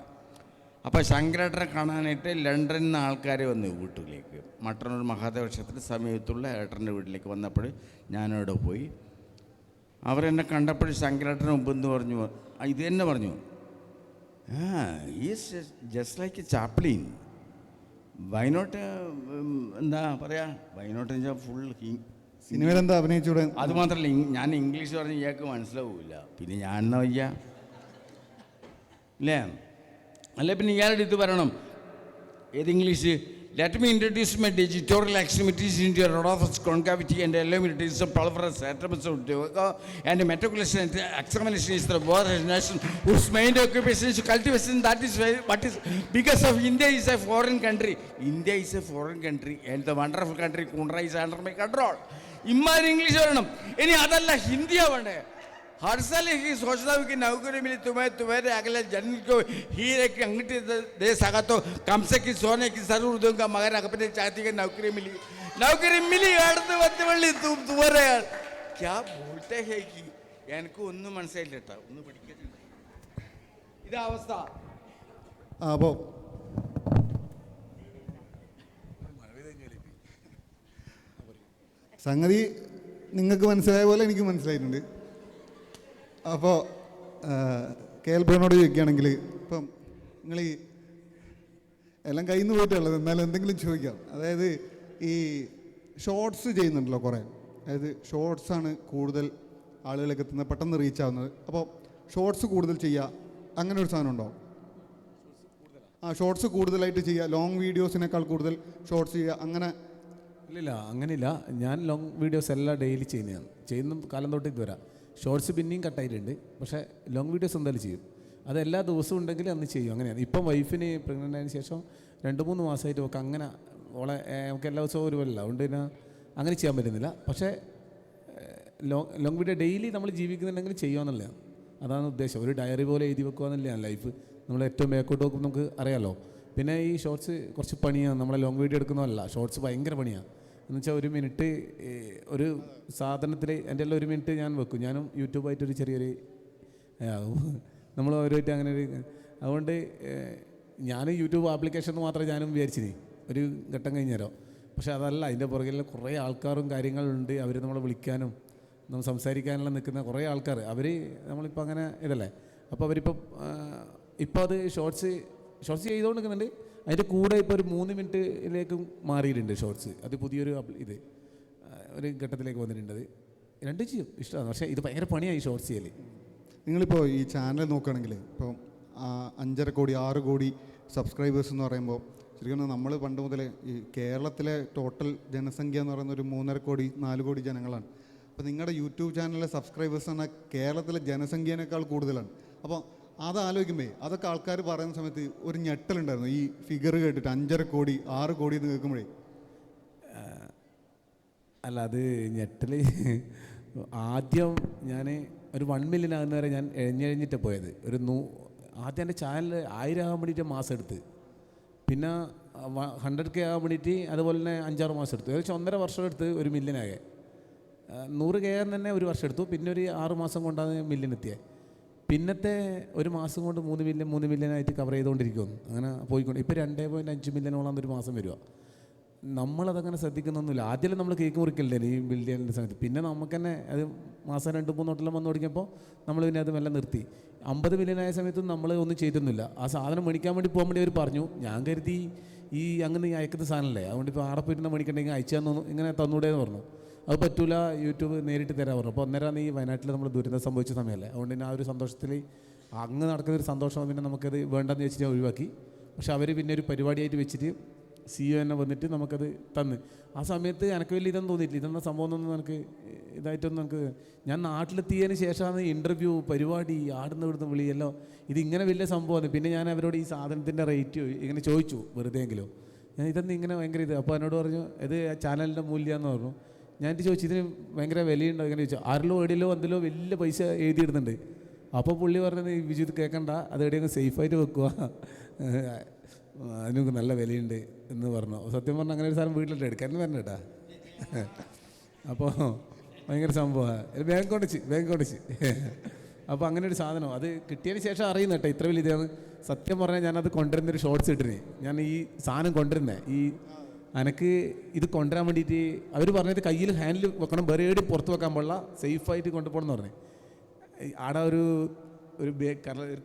[SPEAKER 3] അപ്പോൾ ശങ്കരേട്ടനെ കാണാനായിട്ട് ലണ്ടനിൽ നിന്ന് ആൾക്കാർ വന്നു വീട്ടിലേക്ക്. മട്ടന്നൂർ മഹാദേവ ക്ഷേത്രത്തിന് സമീപത്തുള്ള ഏട്ടൻ്റെ വീട്ടിലേക്ക് വന്നപ്പോൾ ഞാനവിടെ പോയി. അവരെന്നെ കണ്ടപ്പോൾ ശങ്കരേട്ടന് മുമ്പെന്ന് പറഞ്ഞു, ഇത് തന്നെ പറഞ്ഞു, is just like a chaplain. Why not എന്താ പറയുക, വൈനോട്ട് എന്ന് വെച്ചാൽ ഫുൾ
[SPEAKER 1] സിനിമയിൽ എന്താ അഭിനയിച്ചൂടെ?
[SPEAKER 3] അതുമാത്രമല്ല, ഞാൻ ഇംഗ്ലീഷ് പറഞ്ഞ് ഇയാൾക്ക് മനസ്സിലാവില്ല. പിന്നെ ഞാൻ എന്നാ വയ്യ ഇല്ലേ? അല്ലെ പിന്നെ ഇയാളുടെ ഇത് പറയണം. ഏത് English? Let me introduce my digital extremities into a rhodopus concavity and allow me to do some pulverous atoms of yoga and metaculation and examination is the war nation whose main occupation is cultivation. That is what is because of India is a foreign country. India is a foreign country and the wonderful country Kundra is under my control. Imma English varanam. Ini adalla Hindi avande. हर साल ही सोचता हूँ कि नौकरी मिली तुम्हारे अगले जन्म को हीरे की अंगूठी दे सका तो कम से कम सोने की जरूर दूंगा मगर अपने चाहती कि नौकरी मिली അടുത്ത 10 വള്ളി तुम्हारे यार क्या बोलते हैं कि എനിക്ക് ഒന്നും മനസ്സിലായില്ല കേട്ടോ ഒന്ന് പഠിക്കുന്നുണ്ട് ഇതാ അവസ്ഥ
[SPEAKER 1] അപ്പോൾ സംഗതി നിങ്ങൾക്ക് മനസ്സിലായ പോലെ എനിക്ക് മനസ്സിലായിട്ടുണ്ട്. അപ്പോൾ കേൾപ്പനോട് ചോദിക്കുകയാണെങ്കിൽ ഇപ്പം നിങ്ങൾ ഈ എല്ലാം കയ്യിൽ നിന്ന് പോയിട്ടുള്ളത് എന്നാലും എന്തെങ്കിലും ചോദിക്കാം. അതായത് ഈ ഷോർട്സ് ചെയ്യുന്നുണ്ടല്ലോ കുറേ, അതായത് ഷോർട്സാണ് കൂടുതൽ ആളുകളിലേക്ക് എത്തുന്നത്, പെട്ടെന്ന് റീച്ച് ആവുന്നത്. അപ്പോൾ ഷോർട്സ് കൂടുതൽ ചെയ്യുക, അങ്ങനെ ഒരു സാധനം ഉണ്ടോ? ഷോർട്സ് കൂടുതലായിട്ട് ചെയ്യുക, ലോങ് വീഡിയോസിനേക്കാൾ കൂടുതൽ ഷോർട്സ് ചെയ്യുക, അങ്ങനെ?
[SPEAKER 2] ഇല്ലില്ല, അങ്ങനെയില്ല. ഞാൻ ലോങ് വീഡിയോസ് എല്ലാം ഡെയിലി ചെയ്യുന്ന കാലം തൊട്ട് ഇതുവരാം. ഷോർട്സ് പിന്നെയും കട്ടായിട്ടുണ്ട്, പക്ഷേ ലോങ് വീഡിയോസ് എന്തായാലും ചെയ്യും. അത് എല്ലാ ദിവസവും ഉണ്ടെങ്കിൽ അന്ന് ചെയ്യും. അങ്ങനെയാണ്. ഇപ്പം വൈഫിന് പ്രഗ്നൻ്റ് ആയതിനു ശേഷം 2-3 മാസമായിട്ട് ഒക്കെ അങ്ങനെ നമുക്ക് എല്ലാ ദിവസവും ഒരുപോലല്ല, അതുകൊണ്ട് പിന്നെ അങ്ങനെ ചെയ്യാൻ പറ്റുന്നില്ല. പക്ഷേ ലോങ് വീഡിയോ ഡെയിലി നമ്മൾ ജീവിക്കുന്നുണ്ടെങ്കിൽ ചെയ്യുകയെന്നുള്ളതാണ്, അതാണ് ഉദ്ദേശം. ഒരു ഡയറി പോലെ എഴുതി വെക്കുക എന്നുള്ളതാണ് ലൈഫ്. നമ്മൾ ഏറ്റവും ബാക്കോട്ട് നോക്കുമ്പോൾ നമുക്ക് അറിയാമല്ലോ. പിന്നെ ഈ ഷോർട്സ് കുറച്ച് പണിയാണ്, നമ്മളെ ലോങ് വീഡിയോ എടുക്കുന്നതല്ല. ഷോർട്സ് ഭയങ്കര പണിയാണ്. എന്ന് വെച്ചാൽ 1 മിനിറ്റ് ഒരു സാധനത്തിൽ എൻ്റെ എല്ലാം 1 മിനിറ്റ് ഞാൻ വെക്കും. ഞാനും യൂട്യൂബായിട്ടൊരു ചെറിയൊരു നമ്മൾ ഓരോയിട്ട് അങ്ങനെ ഒരു, അതുകൊണ്ട് ഞാൻ യൂട്യൂബ് ആപ്ലിക്കേഷൻ മാത്രമേ ഞാനും വിചാരിച്ചിനി ഒരു ഘട്ടം കഴിഞ്ഞേരോ. പക്ഷേ അതല്ല, അതിൻ്റെ പുറകിൽ കുറേ ആൾക്കാരും കാര്യങ്ങളുണ്ട്. അവർ നമ്മളെ വിളിക്കാനും നമ്മൾ സംസാരിക്കാനെല്ലാം നിൽക്കുന്ന കുറേ ആൾക്കാർ, അവർ നമ്മളിപ്പോൾ അങ്ങനെ ഇതല്ലേ. അപ്പോൾ അവരിപ്പോൾ അത് ഷോർട്സ് ചെയ്തുകൊണ്ടിരിക്കുന്നുണ്ട്. അതിൻ്റെ കൂടെ ഇപ്പോൾ ഒരു 3 മിനിറ്റിലേക്കും മാറിയിട്ടുണ്ട് ഷോർട്സ്. അത് പുതിയൊരു ഒരു ഘട്ടത്തിലേക്ക് വന്നിട്ടുണ്ട്. രണ്ടും ചെയ്യും, ഇഷ്ടമാണ്. പക്ഷേ ഇത് ഭയങ്കര പണിയായി ഷോർട്സ് ചെയ്യൽ.
[SPEAKER 1] നിങ്ങളിപ്പോൾ ഈ ചാനൽ നോക്കുകയാണെങ്കിൽ ഇപ്പോൾ 5.5 കോടി 6 കോടി സബ്സ്ക്രൈബേഴ്സ് എന്ന് പറയുമ്പോൾ ശരിക്കും നമ്മൾ പണ്ട് മുതലേ ഈ കേരളത്തിലെ ടോട്ടൽ ജനസംഖ്യ എന്ന് പറയുന്ന ഒരു 3.5 കോടി 4 കോടി ജനങ്ങളാണ്. അപ്പോൾ നിങ്ങളുടെ യൂട്യൂബ് ചാനലിലെ സബ്സ്ക്രൈബേഴ്സ് പറഞ്ഞാൽ കേരളത്തിലെ ജനസംഖ്യേനേക്കാൾ കൂടുതലാണ്. അപ്പോൾ അത് ആലോചിക്കുമ്പോൾ അതൊക്കെ ആൾക്കാർ പറയുന്ന സമയത്ത് ഒരു ഞെട്ടലുണ്ടായിരുന്നു ഈ ഫിഗർ കേട്ടിട്ട്. 5.5 കോടി 6 കോടി എന്ന് കേൾക്കുമ്പോഴേ.
[SPEAKER 2] അല്ല, അത് ഞെട്ടൽ. ആദ്യം ഞാൻ ഒരു 1 മില്യൺ ആകുന്ന വരെ ഞാൻ എഴഞ്ഞിട്ട് പോയത്. ആദ്യം എൻ്റെ ചാനൽ 1000 ആകാൻ വേണ്ടിയിട്ട് മാസം എടുത്ത്, പിന്നെ 100K ആകാൻ വേണ്ടിയിട്ട് അതുപോലെ തന്നെ 5-6 മാസം എടുത്തു. ഏകദേശം 1.5 വർഷം എടുത്ത് 1 മില്യൺ ആകെ. 100K തന്നെ 1 വർഷം എടുത്തു. പിന്നെ ഒരു 6 മാസം കൊണ്ടാണ് മില്യൺ എത്തിയത്. പിന്നത്തെ 1 മാസം കൊണ്ട് 3 മില്യനായിട്ട് കവർ ചെയ്തുകൊണ്ടിരിക്കുന്നു. അങ്ങനെ പോയിക്കൊണ്ട് ഇപ്പോൾ 2.5 മില്യണോളം ഒരു മാസം വരിക. നമ്മളതങ്ങനെ ശ്രദ്ധിക്കുന്നൊന്നുമില്ല. ആദ്യം നമ്മൾ കേക്ക് മുറിക്കല്ലേ ഈ ബിൽഡിങ്ങിൻ്റെ സമയത്ത്. പിന്നെ നമുക്ക് തന്നെ അത് മാസം 2-3 വട്ടം വന്ന് തുടങ്ങിയപ്പോൾ നമ്മൾ പിന്നെ അത് മെല്ലെ നിർത്തി. 50 മില്യനായ സമയത്തും നമ്മൾ ഒന്നും ചെയ്തൊന്നുമില്ല. ആ സാധനം മേടിക്കാൻ വേണ്ടി പോകാൻ വേണ്ടി അവർ പറഞ്ഞു. ഞാൻ കരുതി ഈ അങ്ങനെ അയക്കുന്ന സാധനമല്ലേ, അതുകൊണ്ട് ഇപ്പോൾ ആടെ പോയിട്ട് മേടിക്കണ്ടെങ്കിൽ അയച്ചു തന്നു, ഇങ്ങനെ തന്നൂടെ എന്ന് പറഞ്ഞു. അത് പറ്റൂല, യൂട്യൂബ് നേരിട്ട് തരാൻ പറഞ്ഞു. അപ്പോൾ അന്നേരം ഈ വയനാട്ടിൽ നമ്മൾ ദുരന്തം സംഭവിച്ച സമയമല്ലേ, അതുകൊണ്ട് തന്നെ ആ ഒരു സന്തോഷത്തിൽ അങ്ങ് നടക്കുന്നൊരു സന്തോഷം പിന്നെ നമുക്കത് വേണ്ടെന്ന് വെച്ചിട്ട് ഒഴിവാക്കി. പക്ഷെ അവർ പിന്നെ ഒരു പരിപാടിയായിട്ട് വെച്ചിട്ട് CEO തന്നെ വന്നിട്ട് നമുക്കത് തന്ന്. ആ സമയത്ത് എനിക്ക് വലിയ ഇതൊന്നും തോന്നിയിട്ടില്ല. ഇതെന്ന സംഭവം ഒന്നും എനിക്ക് ഇതായിട്ടൊന്നും എനിക്ക്, ഞാൻ നാട്ടിലെത്തിയതിന് ശേഷമാണ് ഇൻ്റർവ്യൂ പരിപാടി ഇവിടുന്ന് വിളിയല്ലോ, ഇതിങ്ങനെ വലിയ സംഭവമാണ്. പിന്നെ ഞാൻ അവരോട് ഈ സാധനത്തിൻ്റെ റേറ്റ് ഇങ്ങനെ ചോദിച്ചു വെറുതെയെങ്കിലും. ഞാൻ ഇതെന്ന് ഇങ്ങനെ ഭയങ്കര ഇത്. അപ്പോൾ എന്നോട് പറഞ്ഞു ഇത് ചാനലിൻ്റെ മൂല്യമെന്ന് പറഞ്ഞു. ഞാൻ ചോദിച്ചു ഇതിന് ഭയങ്കര വിലയുണ്ടോ ഇങ്ങനെ ചോദിച്ചു. 6 എവിടെയല്ലോ എന്തെല്ലോ വലിയ പൈസ എഴുതിയിടുന്നുണ്ട്. അപ്പോൾ പുള്ളി പറഞ്ഞത് വിജു ഇത് കേൾക്കണ്ട, അത് എവിടെയെങ്കിലും സേഫായിട്ട് വെക്കുക, അതിനൊക്കെ നല്ല വിലയുണ്ട് എന്ന് പറഞ്ഞു. സത്യം പറഞ്ഞാൽ അങ്ങനെ ഒരു സാധനം വീട്ടിലിട്ട് എടുക്കാൻ വരണം കേട്ടാ. അപ്പോൾ ഭയങ്കര സംഭവമാണ്. ബാങ്ക് കൊണ്ടിച്ച് അപ്പോൾ അങ്ങനെ ഒരു സാധനം അത് കിട്ടിയതിന് ശേഷം അറിയുന്ന കേട്ടോ ഇത്ര വലിയ ഇതാണ്. സത്യം പറഞ്ഞാൽ ഞാനത് കൊണ്ടുവരുന്നൊരു ഷോർട്സ് ഇട്ടിന്. ഞാൻ ഈ സാധനം കൊണ്ടുവരുന്നത് എനിക്ക് ഇത് കൊണ്ടുവരാൻ വേണ്ടിയിട്ട് അവർ പറഞ്ഞത് കയ്യിൽ ഹാൻഡിൽ വെക്കണം, വേറെ പുറത്ത് വെക്കാൻ പാടില്ല, സേഫായിട്ട് കൊണ്ടുപോകണം എന്ന് പറഞ്ഞു. ആടെ ഒരു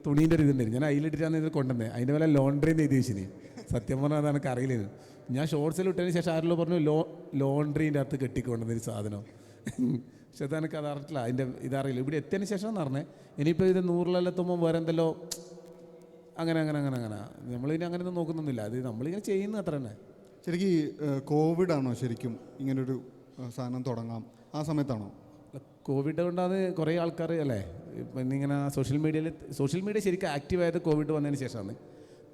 [SPEAKER 2] തുണീൻ്റെ ഒരു ഇതുണ്ടായിരുന്നു. ഞാൻ അതിലിട്ടിട്ടാണ് ഇത് കൊണ്ടുവന്നത്. അതിൻ്റെ പോലെ ലോണ്ട്രീന്ന് എഴുതി വെച്ചിന്. സത്യം പറഞ്ഞാൽ അത് എനിക്ക് അറിയില്ലായിരുന്നു. ഞാൻ ഷോർട്സിൽ ഇട്ടതിന് ശേഷം ആരെല്ലോ പറഞ്ഞു ലോണ്ട്രീൻ്റെ അകത്ത് കെട്ടിക്കൊണ്ടുവന്നൊരു സാധനം. പക്ഷെ അത് എനിക്ക് അതറിയില്ല, അതിൻ്റെ ഇതറിയില്ല. ഇവിടെ എത്തിയതിന് ശേഷം എന്ന് പറഞ്ഞത് ഇനിയിപ്പോൾ ഇത് 100-ലെത്തുമ്പോൾ വേറെ എന്തെല്ലോ അങ്ങനെ നമ്മളിനി അങ്ങനെയൊന്നും നോക്കുന്നൊന്നുമില്ല. അത് നമ്മളിങ്ങനെ ചെയ്യുന്ന അത്ര തന്നെ.
[SPEAKER 1] ശരിക്കും കോവിഡാണോ ശരിക്കും ഇങ്ങനൊരു സാധനം തുടങ്ങാം ആ സമയത്താണോ?
[SPEAKER 2] കോവിഡ് കൊണ്ടാണ് കുറേ ആൾക്കാർ അല്ലേ ഇപ്പം ഇന്നിങ്ങനെ സോഷ്യൽ മീഡിയ ശരിക്കും ആക്റ്റീവായത് കോവിഡ് വന്നതിന് ശേഷമാണ്.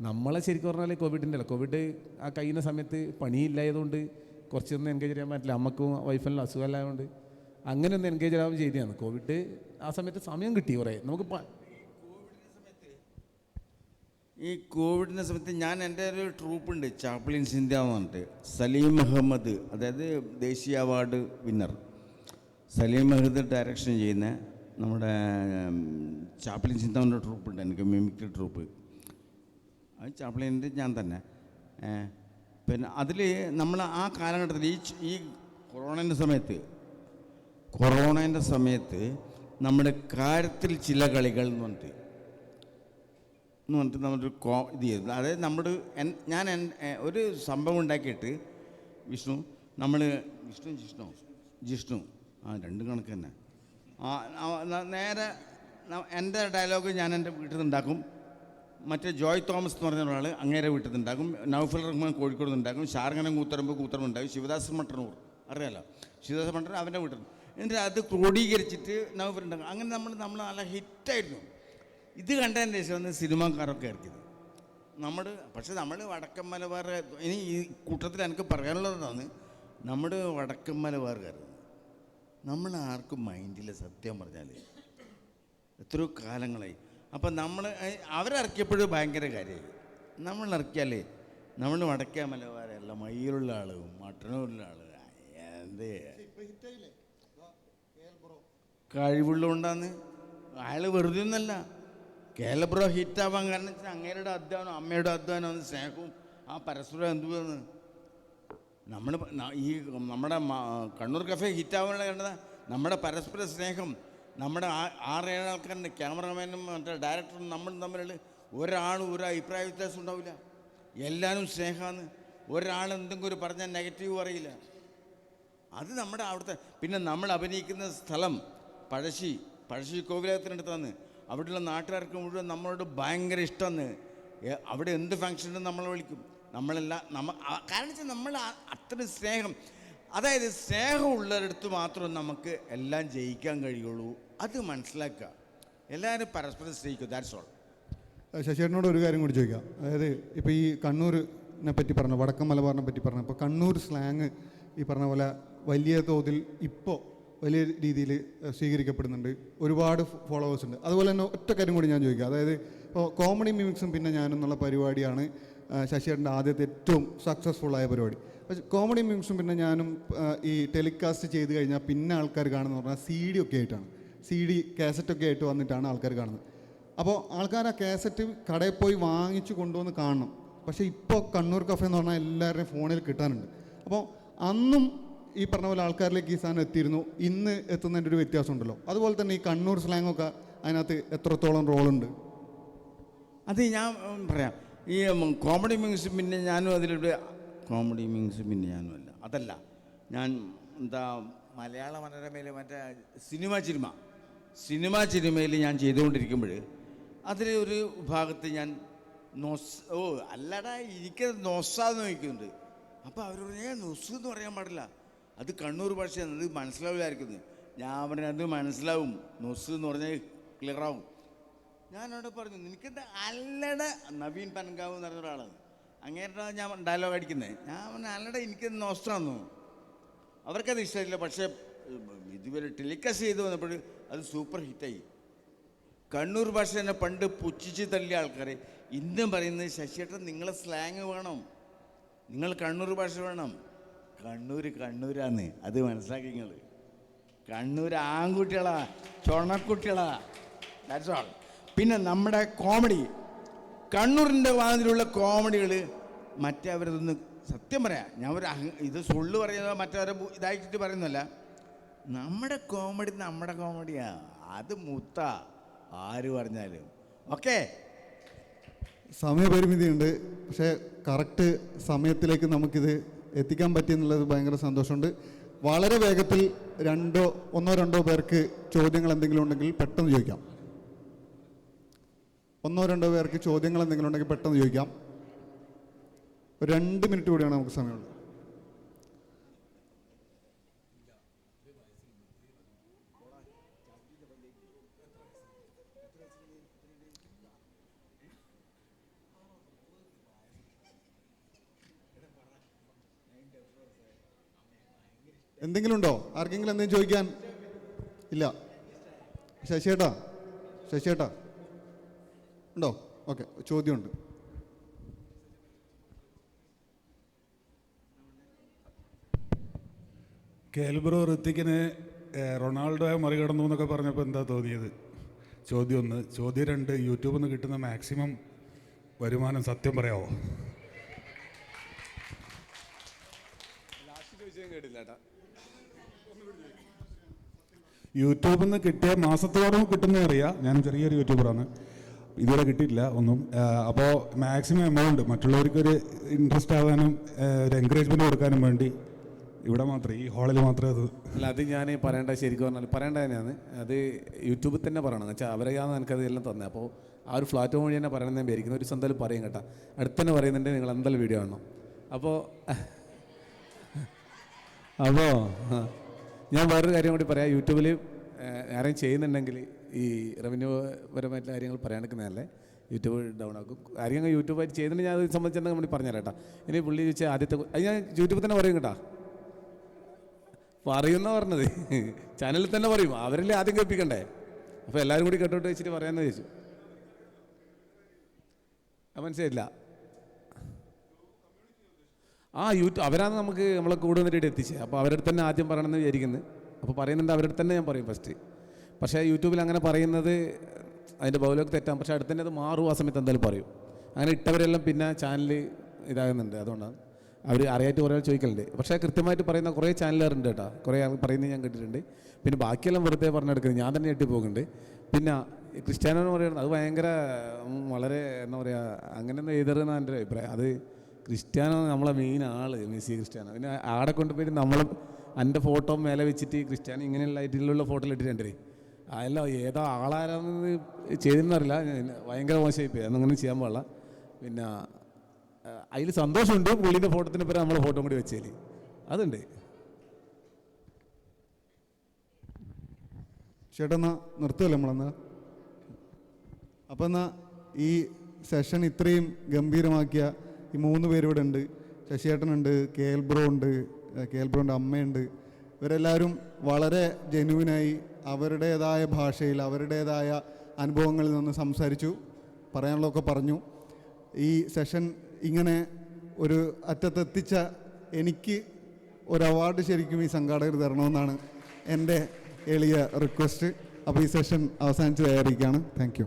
[SPEAKER 2] നമ്മളെ ശരിക്കും പറഞ്ഞാൽ കോവിഡിൻ്റെ അല്ല, കോവിഡ് ആ കഴിയുന്ന സമയത്ത് പണിയില്ലായതുകൊണ്ട് കുറച്ചൊന്നും എൻഗേജ് ചെയ്യാൻ പറ്റില്ല. അമ്മക്കും വൈഫെല്ലാം അസുഖമല്ലായതുകൊണ്ട് അങ്ങനെ ഒന്ന് എൻഗേജ് ആവാൻ ചെയ്തതാണ്. കോവിഡ് ആ സമയത്ത് സമയം കിട്ടി കുറേ നമുക്ക്.
[SPEAKER 3] ഈ കോവിഡിൻ്റെ സമയത്ത് ഞാൻ എൻ്റെ ഒരു ട്രൂപ്പുണ്ട്, ചാപ്ലിൻസ് ഇന്ത്യ എന്ന് പറഞ്ഞിട്ട്. സലീം അഹമ്മദ്, അതായത് ദേശീയ award winner Salim Ahmed direction ചെയ്യുന്ന നമ്മുടെ ചാപ്ലിൻസ് ഇന്ത്യ എന്ന ട്രൂപ്പുണ്ട് എനിക്ക്, മിമിക്രി ട്രൂപ്പ്. അത് ചാപ്ലിൻ്റെ ഞാൻ തന്നെ. പിന്നെ അതിൽ നമ്മൾ ആ കാലഘട്ടത്തിൽ ഈ കൊറോണേൻ്റെ സമയത്ത് നമ്മുടെ കാര്യത്തിൽ ചില കളികൾ എന്ന് പറഞ്ഞിട്ട് നമ്മളൊരു ഇത് ചെയ്തു. അതായത് ഞാൻ ഒരു സംഭവം ഉണ്ടാക്കിയിട്ട് ജിഷ്ണു രണ്ടും കണക്ക് തന്നെ. നേരെ എൻ്റെ ഡയലോഗ് ഞാൻ എൻ്റെ വീട്ടിൽ നിന്നുണ്ടാക്കും, മറ്റേ ജോയ് തോമസ് എന്ന് പറഞ്ഞ ഒരാൾ അങ്ങേരെ വീട്ടിൽ നിന്നുണ്ടാക്കും, നൗഫൽ റഹ്മാൻ കോഴിക്കോട് നിന്നുണ്ടാക്കും, ഷാർഖനം കൂത്തറമ്പ് ഉണ്ടാകും, ശിവദാസ് മട്ടന്നൂർ അറിയാലോ, ശിവദാസ് മട്ടന്നൂർ അവൻ്റെ വീട്ടിൽ. എന്നിട്ട് അത് ക്രോഡീകരിച്ചിട്ട് നൗഫൽ ഉണ്ടാക്കും. അങ്ങനെ നമ്മൾ നല്ല ഹിറ്റായിരുന്നു. ഇത് കണ്ടതിന് ശേഷം വന്ന് സിനിമാക്കാരൊക്കെ ഇറക്കിയത് പക്ഷെ നമ്മൾ വടക്കൻ മലബാർ, ഇനി ഈ കൂട്ടത്തിൽ എനിക്ക് പറയാനുള്ളതാണ്, നമ്മുടെ വടക്കൻ മലബാറുകാർ നമ്മൾ ആർക്കും മൈൻഡിൽ സത്യം പറഞ്ഞാൽ എത്രയോ കാലങ്ങളായി. അപ്പം അവരിറക്കിയപ്പോഴും ഭയങ്കര കാര്യമായി. നമ്മളിറക്കിയാലേ നമ്മൾ വടക്കേ മലബാരല്ല, മയ്യിലുള്ള ആളും മട്ടന്നൂരിലുള്ള ആൾ എന്ത് കഴിവുള്ളതുകൊണ്ടാന്ന്. അയാൾ വെറുതെ ഒന്നല്ല, കേരള ഹിറ്റാവാൻ കാരണം വെച്ചാൽ അങ്ങേരുടെ അധ്വാനം, അമ്മയുടെ അധ്വാനം, സ്നേഹവും ആ പരസ്പരം എന്തുവെന്ന് നമ്മുടെ കണ്ണൂർ കഫേ ഹിറ്റാവാനുള്ള കണ്ടത് നമ്മുടെ പരസ്പര സ്നേഹം. നമ്മുടെ 6-7 ആൾക്കാരുടെ ക്യാമറമാനും മറ്റേ ഡയറക്ടറും നമ്മളും തമ്മിലുള്ള ഒരാളും ഒരു അഭിപ്രായ വ്യത്യാസം ഉണ്ടാവില്ല. എല്ലാവരും സ്നേഹമാണ്. ഒരാൾ എന്തെങ്കിലും പറഞ്ഞാൽ നെഗറ്റീവ് പറയില്ല. അത് നമ്മുടെ അവിടുത്തെ. പിന്നെ നമ്മൾ അഭിനയിക്കുന്ന സ്ഥലം പഴശ്ശി കോവിലകത്തിനടുത്താണ്. അവിടെയുള്ള നാട്ടുകാർക്ക് മുഴുവൻ നമ്മളോട് ഭയങ്കര ഇഷ്ടമാണ്. അവിടെ എന്ത് ഫങ്ഷനും നമ്മളെ വിളിക്കും. കാരണം വെച്ചാൽ നമ്മൾ അത്ര സ്നേഹം, അതായത് സ്നേഹമുള്ളവരടുത്ത് മാത്രം നമുക്ക് എല്ലാം ജയിക്കാൻ കഴിയുള്ളൂ. അത് മനസ്സിലാക്കുക. എല്ലാവരും പരസ്പരം സ്നേഹിക്കും. That's all.
[SPEAKER 1] ശശിയേട്ടനോട് ഒരു കാര്യം കൂടി ചോദിക്കാം. അതായത് ഇപ്പോൾ ഈ കണ്ണൂരിനെ പറ്റി പറഞ്ഞു, വടക്കൻ മലബാറിനെ പറ്റി പറഞ്ഞു. ഇപ്പോൾ കണ്ണൂർ സ്ലാങ് ഈ പറഞ്ഞ പോലെ വലിയ തോതിൽ ഇപ്പോൾ വലിയ രീതിയിൽ സ്വീകരിക്കപ്പെടുന്നുണ്ട്, ഒരുപാട് ഫോളോവേഴ്സ് ഉണ്ട്. അതുപോലെ തന്നെ ഒറ്റ കാര്യം കൂടി ഞാൻ ചോദിക്കാം. അതായത് ഇപ്പോൾ കോമഡി മിമിക്സും പിന്നെ ഞാനെന്നുള്ള പരിപാടിയാണ് ശശിയേട്ടൻ്റെ ആദ്യത്തെ ഏറ്റവും സക്സസ്ഫുള്ളായ പരിപാടി. പക്ഷേ കോമഡി മിമിക്സും പിന്നെ ഞാനും ഈ ടെലികാസ്റ്റ് ചെയ്ത് കഴിഞ്ഞാൽ പിന്നെ ആൾക്കാർ കാണുന്നത് പറഞ്ഞാൽ CD ഒക്കെ ആയിട്ടാണ്, CD കാസറ്റൊക്കെ ആയിട്ട് വന്നിട്ടാണ് ആൾക്കാർ കാണുന്നത്. അപ്പോൾ ആൾക്കാർ ആ കാസറ്റ് കടയിൽ പോയി വാങ്ങിച്ചു കൊണ്ടുവന്ന് കാണണം. പക്ഷേ ഇപ്പോൾ കണ്ണൂർ കഫേ എന്ന് പറഞ്ഞാൽ എല്ലാവരുടെയും ഫോണിൽ കിട്ടാനുണ്ട്. അപ്പോൾ അന്നും ഈ പറഞ്ഞ പോലെ ആൾക്കാരിലേക്ക് ഈ സാധനം എത്തിയിരുന്നു, ഇന്ന് എത്തുന്നതിൻ്റെ ഒരു വ്യത്യാസം ഉണ്ടല്ലോ. അതുപോലെ തന്നെ ഈ കണ്ണൂർ സ്ലാങ്ങൊക്കെ അതിനകത്ത് എത്രത്തോളം റോളുണ്ട്?
[SPEAKER 3] അത് ഞാൻ പറയാം. ഈ കോമഡി മിമിക്സ് പിന്നെ ഞാനും അതിലൂടെ കോമഡി മിമിക്സ് പിന്നെ ഞാനും അതല്ല ഞാൻ മലയാള മനോരമയിൽ മറ്റേ സിനിമാ ചിരിമയിൽ ഞാൻ ചെയ്തുകൊണ്ടിരിക്കുമ്പോൾ അതിലൊരു ഭാഗത്ത് ഞാൻ അല്ലടാ എനിക്കത് നൊസാന്ന് ചോദിക്കുന്നുണ്ട്. അപ്പോൾ അവർ പറഞ്ഞു നൊസ് എന്ന് പറയാൻ പാടില്ല, അത് കണ്ണൂർ ഭാഷയാണ്, അത് മനസ്സിലാവില്ലായിരിക്കുന്നു. ഞാൻ പറഞ്ഞു അത് മനസ്സിലാവും, നൊസ് എന്ന് പറഞ്ഞാൽ ക്ലിയറാവും. ഞാനവിടെ പറഞ്ഞു നിനക്കെന്താ അല്ലട, നവീൻ പനങ്കാവ് എന്ന് പറഞ്ഞ ഒരാളാണ്, അങ്ങേരുടെ ഞാൻ ഡയലോഗ് അടിക്കുന്നത്. ഞാൻ പറഞ്ഞു അല്ലട എനിക്കത് നോസ്റ്റാന്നു. അവർക്കത് ഇഷ്ടമില്ല. പക്ഷേ ഇതുവരെ ടെലികാസ്റ്റ് ചെയ്ത് വന്നപ്പോൾ അത് സൂപ്പർ ഹിറ്റായി. കണ്ണൂർ ഭാഷ തന്നെ പണ്ട് പുച്ഛിച്ച് തള്ളിയ ആൾക്കാരെ ഇന്നും പറയുന്നത് ശശിയേട്ടൻ നിങ്ങളെ സ്ലാങ് വേണം, നിങ്ങൾ കണ്ണൂർ ഭാഷ വേണം. കണ്ണൂരാന്ന് അത് മനസ്സിലാക്കി നിങ്ങൾ. കണ്ണൂർ ആൺകുട്ടികളാ, ചുണക്കുട്ടികളാ, ദാറ്റ്സ് ഓൾ. പിന്നെ നമ്മുടെ കോമഡി, കണ്ണൂരിൻ്റെ വാതിലുള്ള കോമഡികൾ മറ്റവരതൊന്ന് സത്യം പറയാം, ഞാൻ ഇത് സുള്ളു പറയുന്നത് മറ്റവരെ ഇതായിട്ട് പറയുന്നല്ല. നമ്മുടെ കോമഡിയാ, അത് മുത്ത ആര് പറഞ്ഞാലും. ഓക്കെ,
[SPEAKER 1] സമയപരിമിതിയുണ്ട്, പക്ഷേ കറക്റ്റ് സമയത്തിലേക്ക് നമുക്കിത് എത്തിക്കാൻ പറ്റിയെന്നുള്ളത് ഭയങ്കര സന്തോഷമുണ്ട്. വളരെ വേഗത്തിൽ ഒന്നോ രണ്ടോ പേർക്ക് ചോദ്യങ്ങൾ എന്തെങ്കിലും ഉണ്ടെങ്കിൽ പെട്ടെന്ന് ചോദിക്കാം. ഒന്നോ രണ്ടോ പേർക്ക് ചോദ്യങ്ങൾ എന്തെങ്കിലും ഉണ്ടെങ്കിൽ പെട്ടെന്ന് ചോദിക്കാം. ഒരു 2 മിനിറ്റ് കൂടിയാണ് നമുക്ക് സമയമുള്ളത്. എന്തെങ്കിലും ഉണ്ടോ? ആർക്കെങ്കിലും എന്തെങ്കിലും ചോദിക്കാൻ? ഇല്ല. ശശിയേട്ടാ ഉണ്ടോ? ഓക്കെ, ചോദ്യമുണ്ട്.
[SPEAKER 5] കേൽബ്രോ ഋത്തിക്കിന് റൊണാൾഡോയെ മറികടന്നു എന്നൊക്കെ പറഞ്ഞപ്പോൾ എന്താ തോന്നിയത്? ചോദ്യം 1. ചോദ്യം 2, യൂട്യൂബിൽ നിന്ന് കിട്ടുന്ന മാക്സിമം വരുമാനം സത്യം പറയാമോ? യൂട്യൂബിൽ നിന്ന് കിട്ടിയ മാസത്തോളം കിട്ടുന്ന അറിയാം. ഞാൻ ചെറിയൊരു യൂട്യൂബറാണ്, ഇതുവരെ കിട്ടിയിട്ടില്ല ഒന്നും. അപ്പോൾ മാക്സിമം എമൗണ്ട് മറ്റുള്ളവർക്കൊരു ഇൻട്രസ്റ്റ് ആവാനും ഒരു എൻകറേജ്മെൻറ്റ് കൊടുക്കാനും വേണ്ടി ഇവിടെ മാത്രമേ, ഈ ഹാളിൽ മാത്രമേ അത്.
[SPEAKER 2] അല്ല, അത് ഞാൻ പറയേണ്ട, ശരിക്കും പറഞ്ഞാൽ പറയേണ്ട തന്നെയാണ്. അത് യൂട്യൂബിൽ തന്നെ പറയണം എന്ന് വെച്ചാൽ അവരെയാണ് എനിക്കത് എല്ലാം തന്നെ. അപ്പോൾ ആ ഒരു പ്ലാറ്റ്ഫോം വഴി തന്നെ പറയണമെന്ന് ഞാൻ വിചാരിക്കുന്നു. ഒരു എന്തായാലും പറയും കേട്ടോ, അടുത്ത് തന്നെ പറയുന്നുണ്ട്, നിങ്ങൾ എന്തായാലും വീഡിയോ കാണണം. അപ്പോൾ ഞാൻ വേറൊരു കാര്യം കൂടി പറയാം. യൂട്യൂബിൽ ആരെയും ചെയ്യുന്നുണ്ടെങ്കിൽ ഈ റവന്യൂ പരമായിട്ടുള്ള കാര്യങ്ങൾ പറയാണ്ടിരിക്കുന്നതല്ലേ, യൂട്യൂബ് ഡൗൺ ആക്കും. ആരെങ്കിലും യൂട്യൂബായിട്ട് ചെയ്യുന്നുണ്ടെങ്കിൽ ഞാൻ അത് സംബന്ധിച്ചിട്ടുണ്ടെങ്കിൽ നമ്മൾ പറഞ്ഞുതരാം കേട്ടോ. ഇനി പുള്ളി ചോദിച്ചാൽ ആദ്യത്തെ അത് ഞാൻ യൂട്യൂബിൽ തന്നെ പറയും കേട്ടോ, പറയുന്ന പറഞ്ഞത് ചാനലിൽ തന്നെ പറയും. അവരല്ലേ ആദ്യം കേൾപ്പിക്കണ്ടേ? അപ്പോൾ എല്ലാവരും കൂടി കേട്ടോട്ട് വെച്ചിട്ട് പറയാമെന്ന് ചോദിച്ചു. മനസ്സിലായില്ല. അവരാണ് നമുക്ക് നമ്മളെ കൂടെ വന്നിട്ട് എത്തിച്ചത്. അപ്പോൾ അവരുടെ തന്നെ ആദ്യം പറയണമെന്ന് വിചാരിക്കുന്നത്. അപ്പോൾ പറയുന്നുണ്ട്, അവരുടെ തന്നെ ഞാൻ പറയും ഫസ്റ്റ്. പക്ഷേ യൂട്യൂബിൽ അങ്ങനെ പറയുന്നത് അതിൻ്റെ ബൗലൊക്കെ തെറ്റാം. പക്ഷേ അടുത്ത് തന്നെ അത് മാറും, ആ സമയത്ത് എന്തായാലും പറയും. അങ്ങനെ ഇട്ടവരെല്ലാം പിന്നെ ചാനൽ ഇതാകുന്നുണ്ട്. അതുകൊണ്ടാണ് അവർ അറിയായിട്ട് കുറേ ചോദിക്കലുണ്ട്. പക്ഷേ കൃത്യമായിട്ട് പറയുന്ന കുറേ ചാനലുകാരുണ്ട് കേട്ടോ, കുറേ ആൾ പറയുന്നത് ഞാൻ കേട്ടിട്ടുണ്ട്. പിന്നെ ബാക്കിയെല്ലാം വെറുതെ പറഞ്ഞെടുക്കുന്നത് ഞാൻ തന്നെ ഞെട്ടി പോകുന്നുണ്ട്. പിന്നെ ക്രിസ്ത്യാനോ എന്ന് പറയുന്നത് അത് ഭയങ്കര വളരെ എന്താ പറയുക, അങ്ങനെയൊന്നും എഴുതരുതെന്നാണ് എൻ്റെ അഭിപ്രായം. അത് ക്രിസ്ത്യാനോ നമ്മളെ മെയിൻ ആൾ, മെസ്സി ക്രിസ്ത്യാനോ. പിന്നെ ആടെ കൊണ്ടുപോയിട്ട് നമ്മളും എൻ്റെ ഫോട്ടോ മേലെ വെച്ചിട്ട് ക്രിസ്ത്യാനോ ഇങ്ങനെയുള്ള ഇതിലുള്ള ഫോട്ടോ ഇട്ടിട്ടുണ്ടേ. അല്ല, ഏതോ ആളാരാന്ന് ചെയ്തെന്നറിയില്ല, ഭയങ്കര മോശമായിപ്പോയി. അന്നങ്ങനെ ചെയ്യാൻ പാടില്ല. പിന്നെ അതിൽ സന്തോഷമുണ്ട്, പുള്ളിൻ്റെ ഫോട്ടോത്തിന് പേര് നമ്മളെ ഫോട്ടോ കൂടി വെച്ചേല് അതുണ്ട്.
[SPEAKER 1] ചേട്ടാ നിർത്തുമല്ലോ നമ്മളെന്നാ. അപ്പം എന്നാൽ ഈ സെഷൻ ഇത്രയും ഗംഭീരമാക്കിയ ഈ 3 പേരിവിടെ ഉണ്ട്. ശശിയേട്ടനുണ്ട്, കേൽബ്രോ ഉണ്ട്, കേൽബ്രോൻ്റെ അമ്മയുണ്ട്. ഇവരെല്ലാവരും വളരെ ജെന്യുവിനായി അവരുടേതായ ഭാഷയിൽ അവരുടേതായ അനുഭവങ്ങളിൽ നിന്ന് സംസാരിച്ചു, പറയാനുള്ളതൊക്കെ പറഞ്ഞു. ഈ സെഷൻ ഇങ്ങനെ ഒരു അറ്റത്തെത്തിച്ച എനിക്ക് ഒരു അവാർഡ് ശരിക്കും ഈ സംഘാടകർ തരണമെന്നാണ് എൻ്റെ എളിയ റിക്വസ്റ്റ്. അപ്പോൾ ഈ സെഷൻ അവസാനിച്ച് തയ്യാറിയിരിക്കുകയാണ്. Thank you.